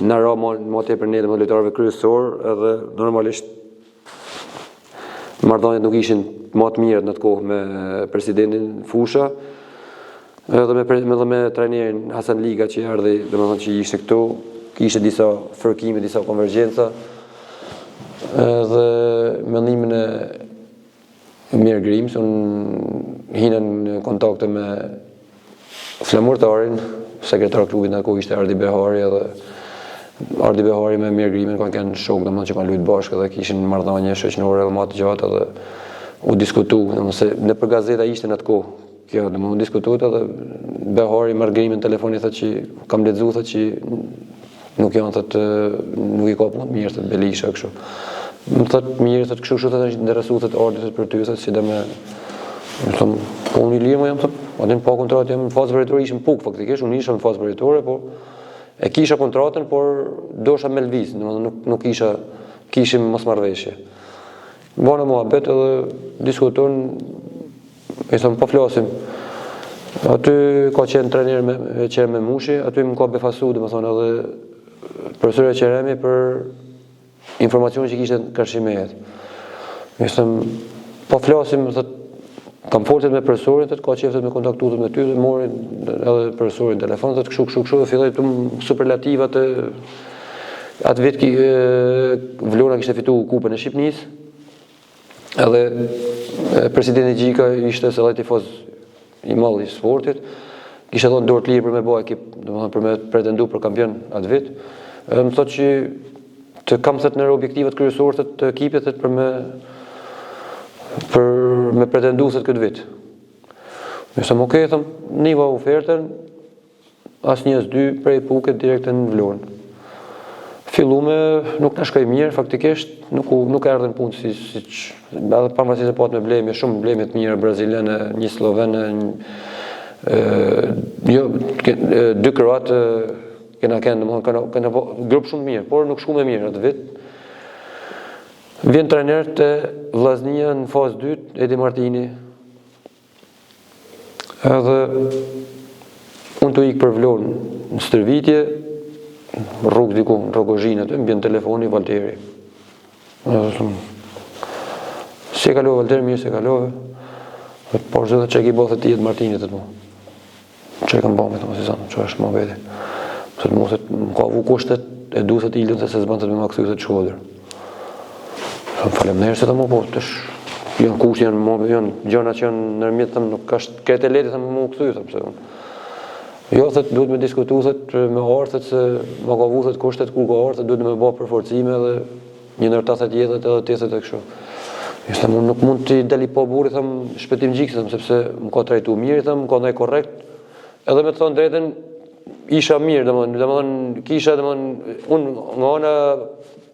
në ra më tepër ne dhe më lojtarëve kryesor, edhe normalisht marrëdhëniet nuk ishin më të mirë në atë kohë me presidentin Fusha, edhe me trajnerin Hasan Liga që erdhi, domethënë që ishte këtu, kishte disa fërkime, disa konvergjenca, edhe mendimin e Mirë Grims, unë hina në kontakte me flamurtarin, sekretar klubit në kohë ishte Ardi Behari, edhe Ardi Behari me Mirë Grimin kanë qenë shok, domethënë që kanë luajtur bashkë dhe kishin marrëdhënie shoqërore edhe më të gjatë, edhe u diskutu, se në për gazeta ishte në atë kohë. Kjo domethënë u diskutuat edhe Behari marr Grimin telefoni thotë që kam lexuar thotë që nuk janë thotë nuk i ka punë mirë thotë Belisha kështu. Më thotë mirë thotë kështu thotë interesuar thotë Ardi për ty thotë si dhe me them po unë i lirë më jam thotë, atë pa kontratë jam në fazë përjetore ishim puk faktikisht, unë isha në fazë përjetore, po e kisha kontratën, por dosha me lviz, domethënë nuk kishim mosmarrveshje. Bona muhabet edhe diskuton, po flasim. Aty ka qenë trener me Qerem Mushi, aty më ka befasu, domethënë edhe profesori Qeremi për informacionin që kishte Karshimehet. Po flasim, kam folur me profesorin, ka qeftet me kontaktuar me ty, dhe morin edhe profesorin në telefon, kështu dhe filloi të superlativat atë vit Vlora kishte fituar kupën e Shqipërisë. Edhe presidenti Gjika ishte se edhe tifoz i madh i sportit, kishte dhënë dorë të lirë për me bëj ekip, domethënë për me pretendu për kampion atë vit. Më thotë që të kam thënë në objektivat kryesorë të ekipit për me pretendu thët këtë vit. Nëse më thëm, niva ofertën, as një as dy prej Puket direkt në Vlorën. Fillume nuk na shkoi mirë, faktikisht nuk erdhën punë edhe pavarësisht se pat me bleme, shumë bleme të mira braziliane, një slovene, dy kroatë kena grup shumë mirë, por nuk shku me mirë atë vit. Vjen trener të Vllaznia në fazë 2, Edi Martini. Edhe unë të ikë për Vlorën në stërvitje, rrugë diku, në Rogozhinë aty, më bjen telefoni Valteri. Si e kalove Valteri, mirë se e kalove. Por zë dhe që e ki bëthë të jetë Martinit të mu. Që e kam bëme të më si zanë, që është më veti. Më ka avu kushtet, e du se të ilën, se zbanë të me më këthy të Shkodër. Më falem nërë se të më po, janë kushtë, janë gjëna që janë nërmjetë, thëmë, nuk është kretë e leti, thëmë më këthy, thëmë se unë. Jo, thëtë, duhet me diskutu, thëtë, me arë, thëtë, se më ka vu, thëtë, kushtet kur ka arë, thëtë, duhet me bëhë përforcime dhe një nërta, thëtë, jetët edhe tjetët e kështu. Ishte, nuk mund të deli po buri, thëmë, shpetim gjikë, thëmë, sepse më ka trajtu mirë, thëmë, më ka ndaj korrekt, edhe me të thonë drejten, isha mirë, domethënë kisha, unë nga ana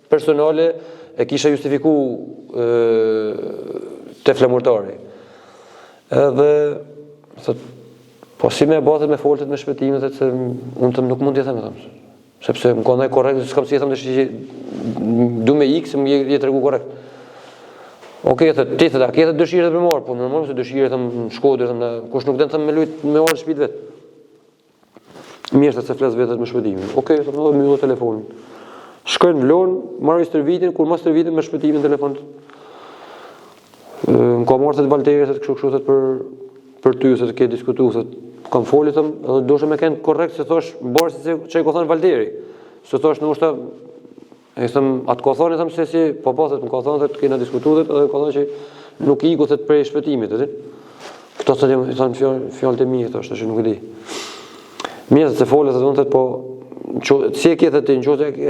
personale e kisha justifiku te flamurtari. Edhe, thëtë, po si me batët me foltet me shpetimet, se unë të nuk mund të jetem, sepse më ka ndaj korrekt, s'kam si jetem të shi du me ikë, se më jetë regu korrekt. Okej, ti thëtë, a ke thëtë dëshirë dhe për marë, po normal se dëshirë thëmë në Shkodër, kush nuk den thëmë me lujtë me orë në shpit vetë. Mirë se flasë vetët me shpëtimin. Okej, thëmë edhe myllo telefonin. Shkojnë në Vlorën, marrë i stërvitin, kur ma stërvitin me shpëtimin telefonit. Më ka marrë thëtë Valteri, thëtë kështu thëtë për ty, thëtë ke diskutu, thëtë kam foli thëmë, edhe doshe me kënë korrekt se thosh, barë si që i ka thënë Valteri. Se thosh në ushta, e thëmë, atë ka thënë, thëmë se si, po thëtë, më ka thënë, thëtë kena diskutu, thëtë, edhe ka thënë që nuk i ku thëtë prej shpëtimit, thëtë. Këto thënë fjallë të mi, thështë, që nuk i di. Mirë se folë, thëtë unë, thëtë, po, si e kjetët të në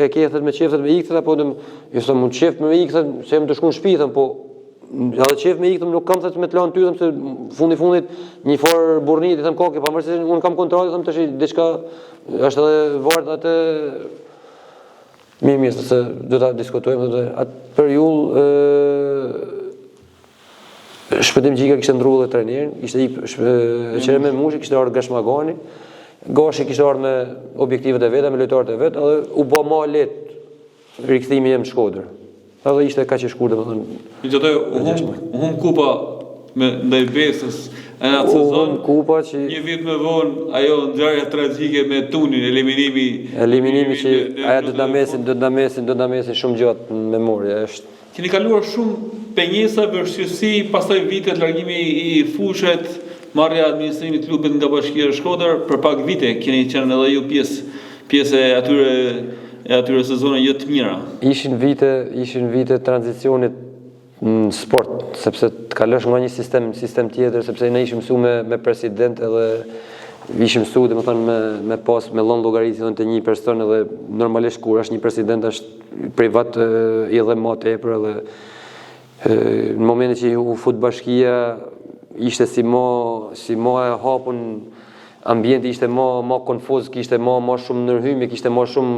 e kjetët me qefët me ikë, thëtë, apo dhe mund qefët me ikë, thëtë, se jem të shku në shpi, thëmë, po, edhe qefët me ikë, thëmë, nuk kam thëtë me të lanë ty, thëmë, se fundit, një farë burnit, thëmë, koke, pa mërësi, unë kam kontratë, thëmë, të shi, diçka, është edhe vartë atë, mirë, se do ta diskutojmë, atë për jullë, Shpëtim Gjika kishte ndru dhe trenerin, ishte Qerem Mushi, kishte ardhur Gashmagani, Gashi kishte ardhur me objektivet e veta, me lojtarët e vet, edhe u bë më lehtë rikthimi jam në Shkodër. Edhe ishte kaq e shkurtër, domethënë. Megjithatë, u hum kupa me ndaj Besës në atë sezon. Kupa që një vit më vonë ajo ngjarje tragjike me Tunin, eliminimi që ajo do ta mesin shumë gjatë në memorie, është. Keni kaluar shumë penjesa, vështirësi, pastaj vitet largimi i fushet, marrja administrimit klubit nga Bashkia e Shkodër, për pak vite keni qenë edhe ju pjesë e atyre sezone jo të mira. Ishin vite tranzicionit në sport, sepse të kalosh nga një sistem tjetër, sepse ne ishim mësuar me president edhe ishim mësuar domethënë me pas me llon llogaritë të një person, edhe normalisht kur është një president është privat i dhe më tepër, edhe në momentin që u fut Bashkia ishte si më e hapun, ambienti ishte më konfuz, kishte më shumë ndërhyjme, kishte më shumë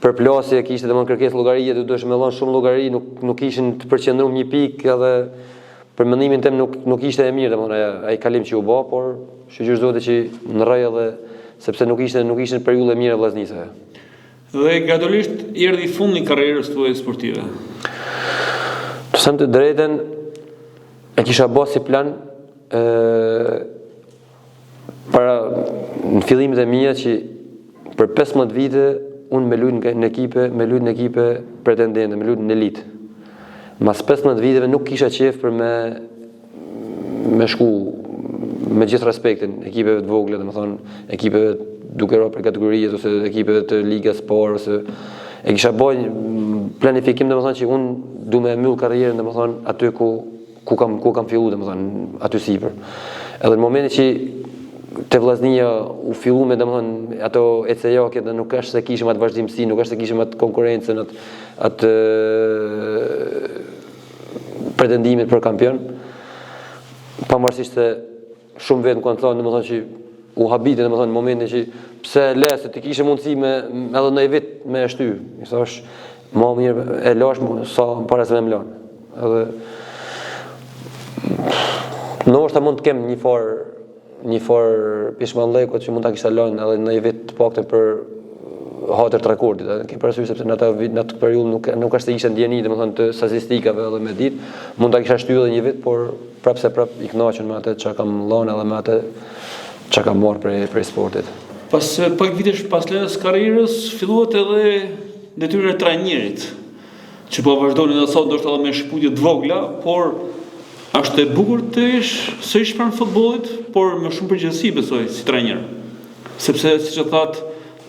përplasje, kishte domosdoshmë kërkesë llogarie, duhesh me dhënë shumë llogari, nuk ishin të përqendruar një pikë, edhe për mendimin tim nuk ishte e mirë domosdoshmë ai kalim që u bë, por shqyrë zote që në rrej edhe sepse nuk ishte në periudhë e mirë e vllaznisë. Dhe gradualisht erdhi fundi i karrierës tuaj sportive. Të them të drejtën, e kisha bërë si plan para në fillimet e mia që për 15 vite unë me luajt në ekipe pretendente, me luajt në elitë. Mas 15 viteve nuk kisha qef për me shku me gjithë respektin ekipeve të vogla, domethënë ekipeve duke rrë për kategorijet ose ekipeve të ligës parë ose e kisha bërë planifikim domethënë që unë du me mbyll karrierën domethënë aty ku kam filluar domethënë aty sipër. Edhe në momentin që te vllaznia u fillu me domethënë ato ECA-ket dhe nuk është se kishim atë vazhdimsi, nuk është se kishim atë konkurrencën, atë pretendimit për kampion. Pavarësisht se shumë vetë më kanë thënë domethënë që u habite domethënë në momentin që pse le se ti kishe mundësi me edhe në vit me shty. I thash, më mirë e lash sa para se më lan. Edhe ndoshta mund të kem një farë pishmallëkut që mund ta kisha lënë edhe në një vit të paktën për hatër të rekordit. Ke parasysh sepse në atë periudhë nuk është se ishte ndjeni domethënë të statistikave edhe me ditë, mund ta kisha shtyllë edhe një vit, por prapse i kënaqur me atë çka kam lënë edhe me atë çka kam marrë prej sportit. Pas pak vitesh pas lënës karrierës, filluat edhe detyra e trajnerit, që po vazhdoni edhe sot ndoshta edhe me shkputje të vogla, por është e bukur të ish pranë futbollit, por më shumë përgjegjësi besoj si trajner. Sepse siç e thatë,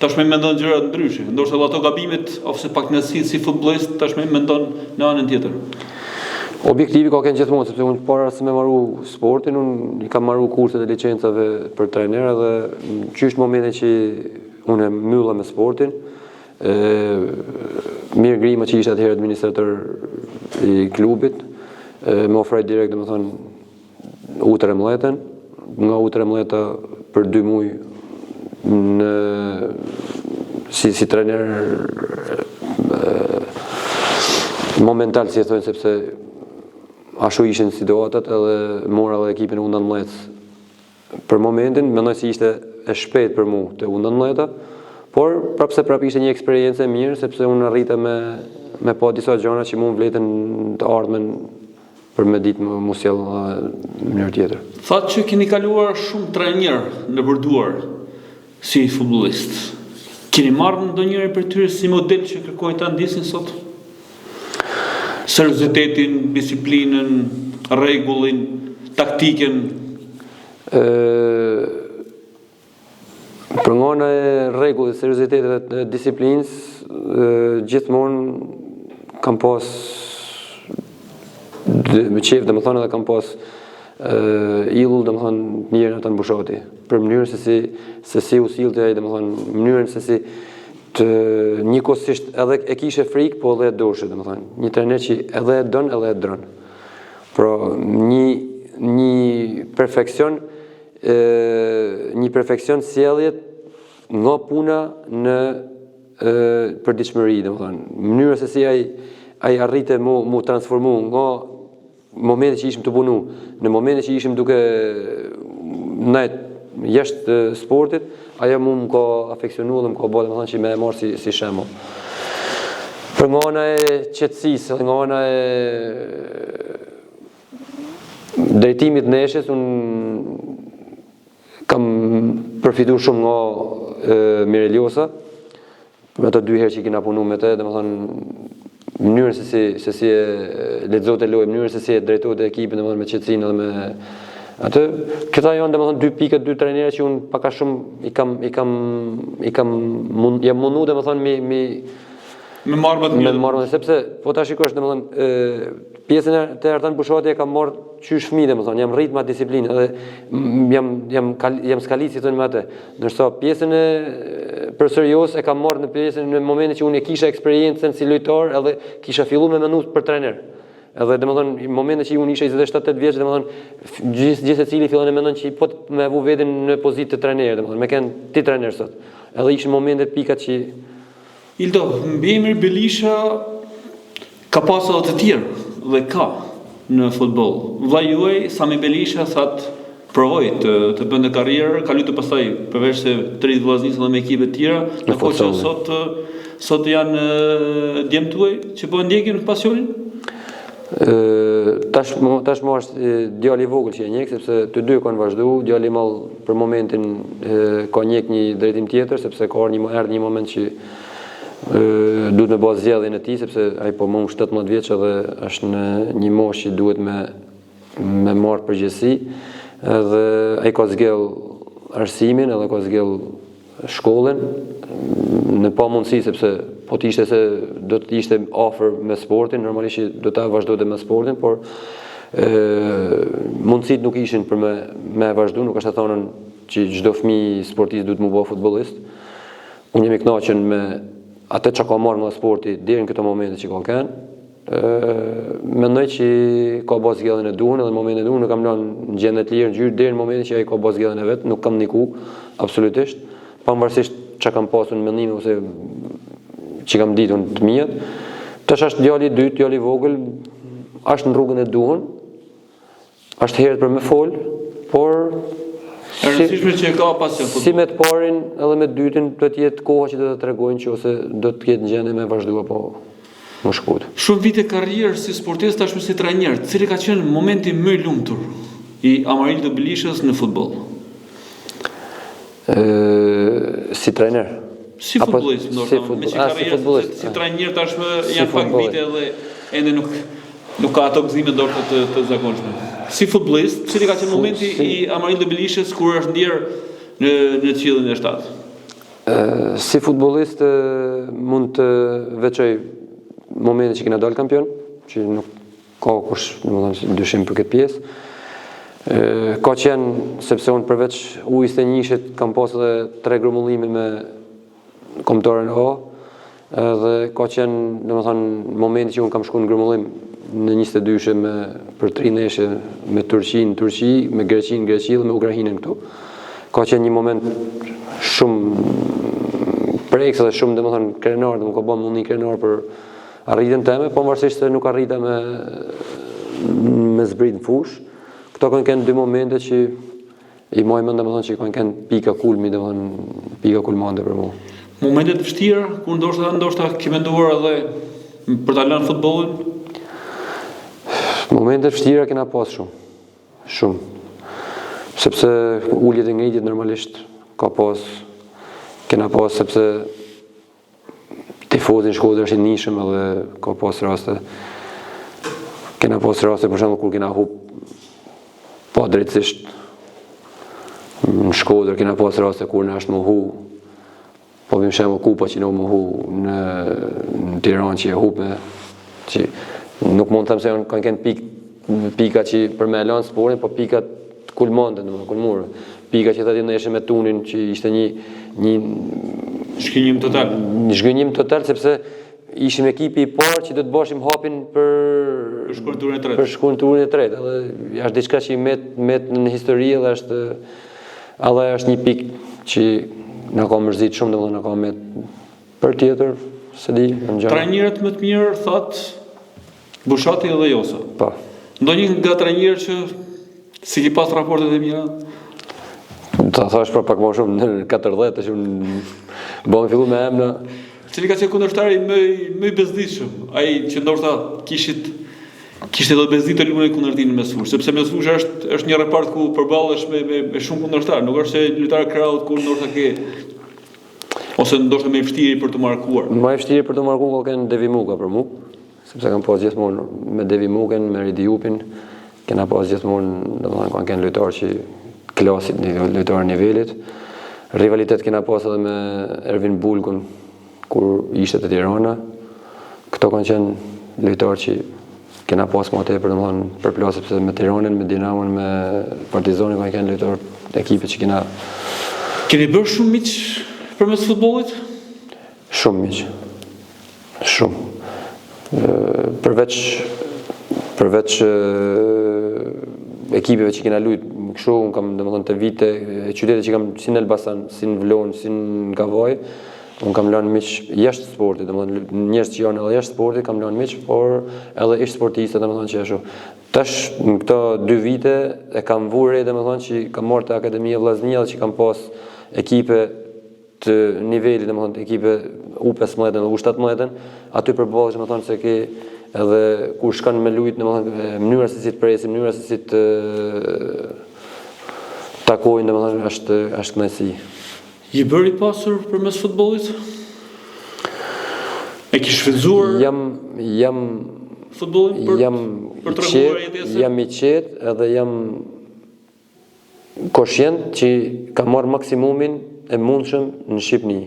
tashmë mendon gjëra të ndryshe. Ndoshta edhe ato gabimet ose pak nësi si futbollist tashmë mendon në anën tjetër. Objektivi ka qenë gjithmonë, sepse unë para se me marru sportin, unë i kam marru kurset e licencave për trajner dhe qysh momentin që unë mbylla me sportin, Mirë Grima që ishte atëherë administrator i klubit, më ofroi direkt domethënë U13, nga U13 për 2 muaj si trajner momental, si e thonë, sepse ashtu ishin situatat, edhe mora edhe ekipin U19 për momentin, mendoj se ishte e shpejt për mu të U19, por prapë ishte një eksperiencë e mirë, sepse unë arrita me pa disa gjëra që mund vletën të ardhmen për me ditë më sjell në mënyrë tjetër. Thatë që keni kaluar shumë trajner në përduar si futbollist. Keni marrë ndonjëri për tyre si model që kërkojnë ta ndisin sot? Seriozitetin, disiplinën, rregullin, taktikën. Për nga e rregullit, seriozitetit dhe disiplinës, gjithmonë kam pas me qef, domethënë edhe kam pas illull, domethënë njërin ata në Bushati, për mënyrën se si u sillte ai, domethënë mënyrën se si të njëkohësisht edhe e kishe frikë, po edhe e doshe, domethënë një trajner që edhe e don edhe e dron. Pra një perfeksion sjelljet nga puna në përditshmëri, domethënë mënyra se si ai arrite mu transformu nga momenti që ishim të punu në momentin që ishim duke jashtë sportit, ajo mu më ka afeksionuar dhe më ka bërë domethënë që më e marr si shembull. Për nga ana e qetësisë, nga ana e drejtimit neshës, unë kam përfituar shumë nga Mireliosa, me ato 2 herë që kena punu me te, domethënë mënyrën se si e lexote lojë, mënyrën se si e drejtote ekipin, domethënë me qetësinë edhe me atë. Këta janë domethënë 2 pikë, 2 trajnerë që unë pak a shumë jam mundu domethënë me marrë, sepse po ta shikosh domethënë pjesën e Artan Bushati e kam marrë qysh fëmijë, domethënë jam rrit me disiplinë edhe jam skalit si thonë me atë. Ndërsa pjesën e për serios e kam marrë në momentin që unë e kisha eksperiencën si lojtar, edhe kisha filluar me mendu për trajner. Edhe domethënë në momentin që unë isha 27-8 vjeç, domethënë gjithë secili fillon të mendon që po më vu veten në pozitë të trajnerit, domethënë më kanë ti trajner sot. Edhe ishin momente pikat që Ildo, mbi emri Belisha ka pasur edhe të tjerë dhe ka në futboll. Vllai juaj Sami Belisha thatë provoi të bënte karrierë, ka luajtur pastaj përveç se 30 vllaznisë edhe me ekipe të tjera, në kohë që sot janë djemt tuaj që po ndjekin pasionin? Tashmë është djali i vogël që e njeh, sepse të dy kanë vazhdu, djali i madh për momentin ka njeh një drejtim tjetër, sepse ka erdhë një moment që duhet me bëj zgjedhjen e tij, sepse ai po më 17 vjeç edhe është në një moshë që duhet me marrë përgjegjësi, edhe ai ka zgjedh arsimin edhe ka zgjedh shkollën në pamundësi, sepse po të ishte se do të ishte afër me sportin, normalisht do ta vazhdonte me sportin, por mundësit nuk ishin për me vazhdu, nuk është të thonën që çdo fëmijë sportist duhet më bëj futbollist. Unë jam i kënaqur me atë që ka marrë nga sporti deri në këtë moment që ka kënë. Mendoj që ka bërë zgjedhjen e duhur, edhe në momentin e duhur nuk kam lënë në gjendje të lirë gjyrë deri në momentin që ai ka bërë zgjedhjen e vet, nuk kam ndiku absolutisht, pavarësisht çka kam pasur në mendim ose që kam ditur të mijat. Tash është djali i dytë, djali i vogël, është në rrugën e duhur, është herët për me fol, por e rëndësishme që ka pasion futboll. Si me të parin edhe me të dytin do të jetë koha që do të tregojnë që ose do të ketë në gjendje me vazhdu apo më shkurt. Shumë vite karrierë si sportist, tashmë si trajner, cili ka qenë momenti më i lumtur i Amarildo Bilishës në futboll? Si trajner? Si futbollist, si trajner tashmë janë pak vite dhe ende nuk ka ato gëzime ndoshta të zakonshme. Si futbollist, cili ka qenë momenti i Amarildo Bilishës kur është ndjer në qillin e 7? Si futbollist mund të veçoj momentin që kena dalë kampion, që nuk ka kush, domethënë, dyshim për këtë pjesë. Ka qenë, sepse unë përveç ujës të njishit kam pas edhe 3 grumullime me kombëtarën A, edhe ka qenë, domethënë, momenti që unë kam shku në grumullim në 22 për 3 neshe me Turqinë në Turqi, me Greqinë në Greqi dhe me Ukrainën këtu. Ka qenë një moment shumë preks dhe shumë, domethënë, krenar, dhe më ka bën mundi krenar për arritjen teme, po pavarësisht se nuk arrita me zbrit në fush. Këto kanë qenë 2 momente që i moj mend, domethënë, që kanë qenë pika kulmi, domethënë, pika kulmante për mua. Momentet vështira, kur ndoshta ke menduar edhe për ta lënë futbollin? Momentet vështira kena pas shumë. Sepse uljet e ngritjet normalisht kena pas, sepse tifozin Shkodër është i nishëm edhe ka pas raste. Kena pas raste, për shembull, kur kena hub pa drejtësisht në Shkodër, kena pas raste kur në është më hu, po vim shemë kupa që në më hu në Tiranë që e hupe, që nuk mund të thëmë se kanë kënë pika që për me lanë sportin, po pikat kulmante, në më kulmurë. Pika që thëti në eshe me tunin, që ishte një shkënjim total. Një shkënjim total, sepse ishim ekipi i parë që do të bashim hapin për shkënturën e tretë. Edhe është diçka që i met në histori dhe është një pikë që në ka mërzit shumë, dhe në ka met për tjetër, se di, në gjallë. Trajnerët më të mirë, thot Bushati dhe Josa. Pa. Ndonjë nga trajnerët që si ki pas raportet e mira? Ta thash për pak më shumë në 40, që unë bëmë fillu me emna. Cili ka qenë kundërshtari më i bezdishëm, ai që ndoshta kishte edhe bezdit të luajë kundërtinë me Sfush, sepse me Sfush është një repart ku përballesh me shumë kundërshtar, nuk është se lojtar kraut ku ndoshta ke ose ndoshta më i vështirë për të markuar. Më i vështirë për të markuar ka qenë Devi Muka për mua, sepse kam pas gjithmonë me Devi Mukën, me Ridiupin, kena pas gjithmonë, domethënë kanë qenë lojtar që klasit, lojtar nivelit. Rivalitet kena pas edhe me Ervin Bulgun kur ishte te Tirana. Këto kanë qenë lojtar që kena pas më tepër, domethënë për plasë, sepse me Tiranën, me Dinamon, me Partizanin kanë qenë lojtar ekipe që Keni bërë shumë miq përmes futbollit? Shumë miq. Shumë. Përveç ekipeve që kena luajt, kështu unë kam domethënë të vite, qytete që kam si në Elbasan, si në Vlorë, si në Gavaj, unë kam lënë miq jashtë sportit, domethënë njerëz që janë edhe jashtë sportit kam lënë miq, por edhe ish sportistë domethënë që ashtu. Tash në këto 2 vite e kam vurë domethënë që kam marrë te Akademia Vllaznia dhe që kam pas ekipe të nivelit, domethënë ekipe U15 dhe U17, aty përballesh domethënë se ke edhe kur shkon me lujt, domethënë mënyra se si të presin, mënyra se si të takojnë, domethënë është kënaqësi. Je bëri pasur përmes futbollit? E ke shfrytzuar Jam futbollin për treguar jetesën? Jam i qetë edhe jam koshient që ka marrë maksimumin e mundshëm në Shqipëni.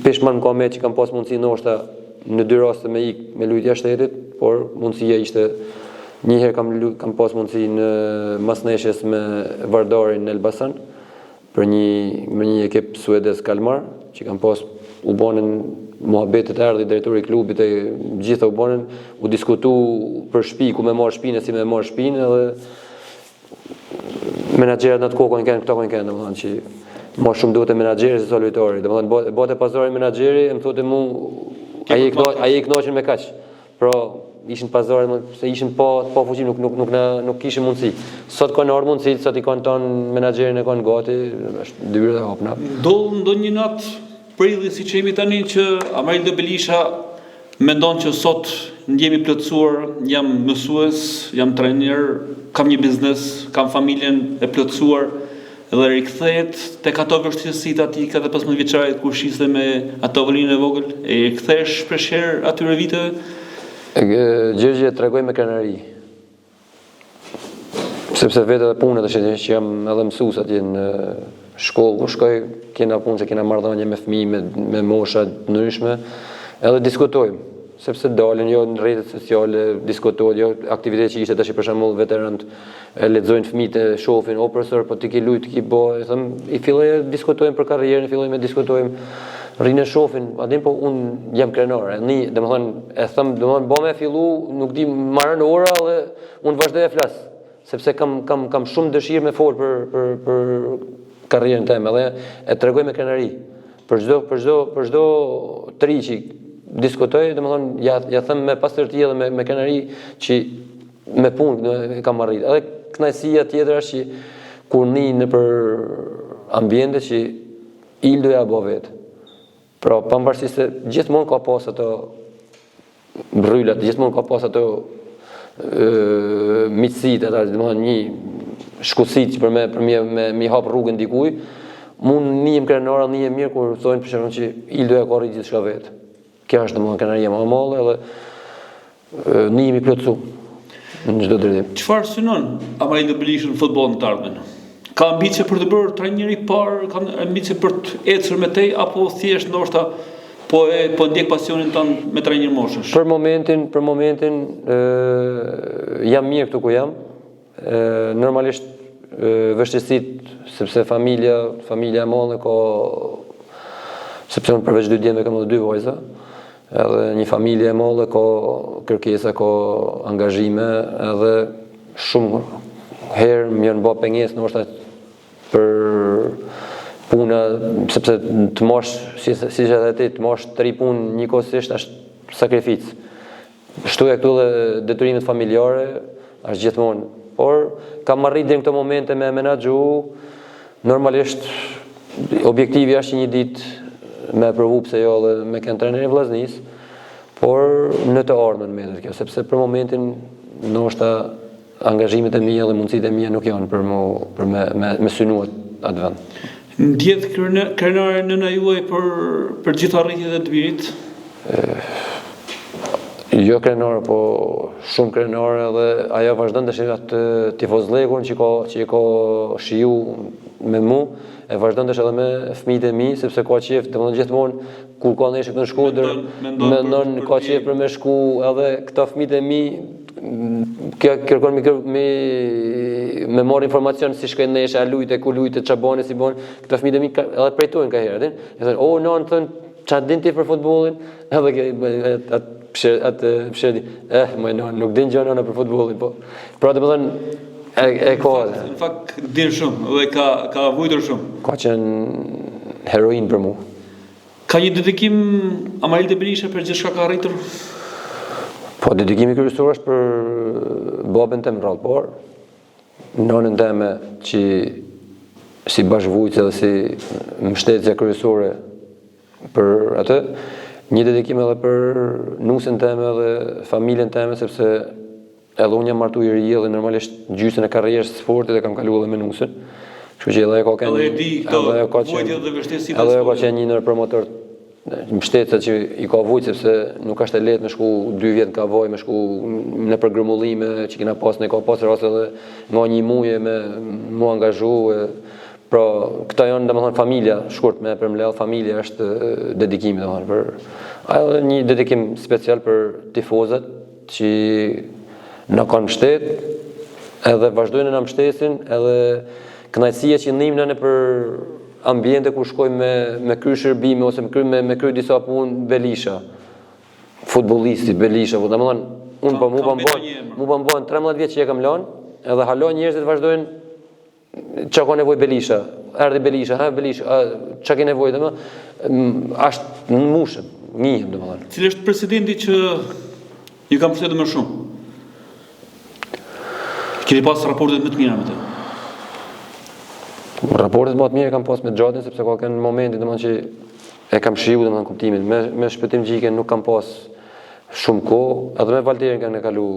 Peshman ka me që kam pas mundësi ndoshta në 2 raste me lujtja shtetit, por mundësia ishte një herë kam pas mundësi në masneshjes me Vardarin në Elbasan për një ekip suedez Kalmar, që kam pas u bonën muhabetet erdhi drejtori i klubit e gjitha u bonën, u diskutu për shtëpi ku me marr shtëpinë, si me marr shtëpinë, edhe menaxherët në atë kohë këto kanë domethënë që më shumë duhet e menaxheri se sa lojtori. Domethënë bote pazari menaxheri më thotë mu ai i kënaqen me kaq. Pra ishin pazarë se ishin pa fuqi nuk kishin mundësi. Sot kanë ardhur mundësi, sot i kanë ton menaxherin e kanë gati, është dyert e hapna. Ndonjë natë prilli siç jemi tani që Amarildo Belisha mendon që sot ndjemi plotësuar, jam mësues, jam trajner, kam një biznes, kam familjen e plotësuar dhe rikthehet tek ato vështirësitë aty ka 15 vjeçarit kur shiste me ato vëlinë e vogël, e rikthesh shpeshherë atyre viteve? Gjërgje tregoj me krenari. Sepse vetë edhe punët është që jam edhe mësues atje në shkollë, ku shkoj, kena punë se kena marrëdhënie me fëmijë me mosha të ndryshme, edhe diskutojmë. Sepse dalin jo në rrjetet sociale, diskutohet, jo aktiviteti që ishte tash për shembull veteranët lexojnë fëmijët e shohin, o profesor, po ti ke lut, ti bëj, them, i filloj diskutojmë për karrierën, fillojmë diskutojmë, rinë shohin, atë po un jam krenar, domethënë e them, domethënë bëmë e fillu, nuk di marrën ora dhe un vazhdoj të flas, sepse kam shumë dëshirë me fol për karrierën time dhe e tregoj me krenari. Për çdo tri që diskutoj, domethënë ja them me pastërti dhe me krenari që me punë kam arrit. Edhe kënaqësia tjetër është që kur nëpër ambiente që Ildo ja bë vetë. Pra pavarësisht se gjithmonë ka pas ato mbryllat, gjithmonë ka pas ato miqësitë, domethënë një shkusit për me hap rrugën dikuj, mund nihem krenar, nihem mirë kur thonë për shembull që Ildo ja ka rrit gjithçka vetë. Kjo është domethënë krenaria më e madhe edhe nihemi plotsu në çdo drejtim. Çfarë synon Amarildo Belisha në futboll në të ardhmen? Ka ambicie për të bërë trajner i parë, ka ambicie për të ecur me tej apo thjesht ndoshta po ndjek pasionin tënd me trajner moshësh? Për momentin jam mirë këtu ku jam. Normalisht vështirësitë sepse familja e madhe ka, sepse unë përveç 2 djemve kam edhe 2 vajza, edhe një familje e madhe ka kërkesa, ka angazhime, edhe shumë herë më janë bë pengesë ndoshta për puna, sepse të marrësh si edhe ti të marrësh 3 punë njëkohësisht është sakrificë. Shtoja këtu dhe detyrimet familjare është gjithmonë, por kam arrit deri në këtë momente me menaxhu, normalisht objektivi është një ditë me provu pse jo dhe me kënë trajneri vllaznis, por në të ardhmen me kjo, sepse për momentin ndoshta angazhimet e mia dhe mundësitë e mia nuk janë për me synuar atë vend. Ndjet krenare nëna juaj për gjithë arritjet e të birit? Jo krenare, po shumë krenare dhe ajo vazhdon të shirat tifozllegun që e ka shiju me mu, e vazhdon të edhe me fëmijët e mi, sepse ka qef, domethënë gjithmonë kur ka ndeshje në Shkodër, mendon ka qef për me shku edhe këta fëmijët e mi, kërkon me marr informacion si shkojnë ndeshje, a lujte, ku lujte, ç'a bën, si bën, këta fëmijët e mi edhe prejtojnë ka herë, e thonë, "O non, thon, ç'a din ti për futbollin?" Edhe atë pshedi, më non, nuk din gjë nëna për futbollin, po. Pra domethënë Në fakt din shumë dhe ka vujtur shumë. Ka qenë heroin për mu. Ka një dedikim Amarildo Belisha për gjithçka ka arritur? Po dedikimi kryesor është për babën tem rrallë, por nënën teme që si bashkëvujtse dhe si mbështetësja kryesore për atë, Një dedikim edhe për nusën teme dhe familjen teme, sepse edhe unë jam martu i ri dhe normalisht gjysën e karrierës së sportit e kam kalu edhe me nusën. Kështu që edhe e ka qenë edhe ka qenë një ndër promotor mbështetëse që i ka vujt, sepse nuk është e lehtë me shku 2 vjet në Kavoj, me shku në përgrumullime që kena pas, ne ka pas raste edhe nga një muje me mu angazhu. Pra, këta janë domethënë familja, shkurt me përmbledh, familja është dedikimi domethënë për një dedikim special për tifozët që na kanë mbështet, edhe vazhdojnë na mbështesin, edhe kënaqësia që ndihmë në për ambiente ku shkojmë me kry shërbime ose me kry disa punë. Belisha, futbollisti Belisha, domethënë unë po mu bën 13 vjet që e kam lënë, edhe hala njerëzit vazhdojnë. Qa ka nevoj Belisha, erdi Belisha, qa ke nevoj dhe më, ashtë në mushën, njëhem dhe më dhanë. Cili është presidenti që ju kam përshtetër më shumë? Keni pas raportet më të mira me të? Raportet më të mira kam pas me Gjatin, sepse ka kënë momentin dhe më që e kam shiu dhe më në kuptimin. Me Shpëtim Gjike nuk kam pas shumë ko, edhe me Valterin kanë e kalu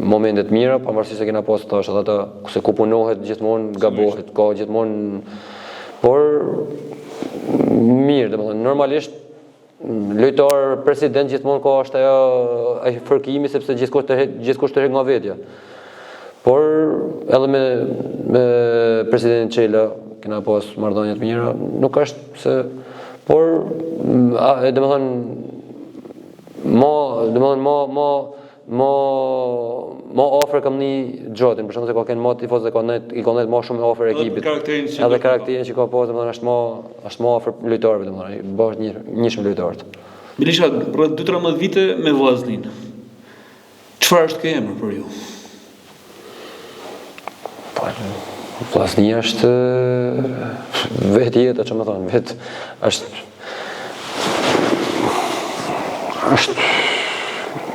momentet mira, pavarësisht se kena pas tash edhe ata se ku punohet gjithmonë gabohet, ka gjithmonë, por mirë, domethënë normalisht lojtar president gjithmonë ka është ai fërkimi, sepse gjithkusht tërheq nga vetja. Por edhe me presidentin Çela kena pas marrëdhënie të mira, nuk është se por domethënë ma ofër kam një Gjatin, për shembull se ka qenë ma tifoz dhe i ka ndajt ma shumë ofër ekipit. Edhe karakterin që ka pas, domethënë është ma ofër lojtarëve, domethënë, i bëhet njëshëm lojtarët. Belisha, rreth 12-13 vite me vllaznin. Çfarë është ky emër për ju? Vllaznia është vetë jeta, çfarë më thon, vetë është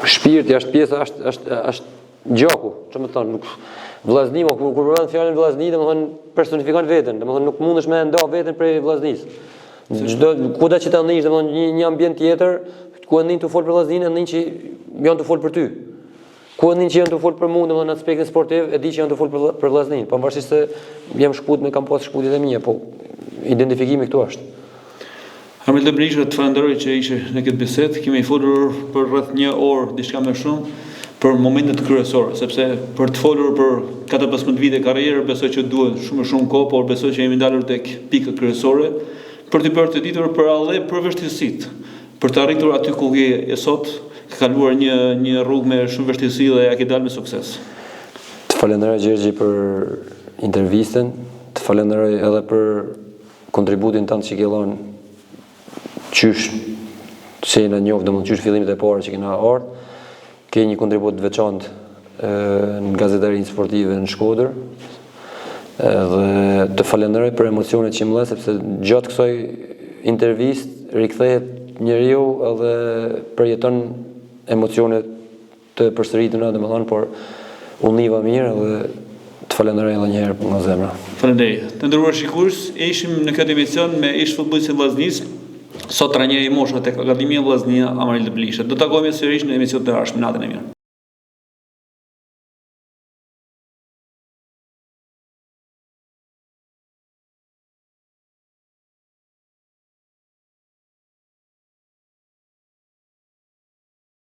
shpirti, është pjesa, është gjaku, që më thonë, vllazni, kur përmend fjalën vllazni, domethënë personifikon veten, domethënë nuk mundesh me nda veten prej vllaznisë. Kudo që ta ndihesh, domethënë një ambient tjetër, ku ndin të fol për vllazninë, ndin që janë të fol për ty. Ku ndin që janë të fol për mua, domethënë në aspektin sportiv, e di që janë të fol për vllazninë, pavarësisht se jam shkput me kam pas shkputjet e mia, po identifikimi këtu është. Hamilton Belisha, të falenderoj që ishe në këtë bisedë. Kemi folur për rreth 1 orë, diçka më shumë, për momentet kryesore, sepse për të folur për 14-15 vite karrierë, besoj që duhet shumë kohë, por besoj që jemi ndalur tek pikët kryesore, për të bërë të ditur për alle për vështirësitë, për të arritur aty ku je sot, ka kaluar një rrugë me shumë vështirësi dhe ja ke dalë me sukses. Të falenderoj Gjergji për intervistën, të falenderoj edhe për kontributin tënd që ke dhënë qysh se në njoftë, domethënë qysh fillimet e para që kena ardhur, ke një kontribut veçantë në gazetarinë sportive në Shkodër, dhe të falenderoj për emocionet që më dhe, sepse gjatë kësaj intervistë rikthehet njeriu edhe përjeton emocionet të përsërituna, domethënë, por u niva mirë dhe të falenderoj edhe një herë nga zemra. Faleminderit. Të nderuar shikues, ishim në këtë emision me ish futbollistin e Vllaznisë. Sot trajneri i moshës tek Akademia Vllaznia Hamilton Belisha. Do të takohemi sërish në emision të ardhshëm. Natën e mirë.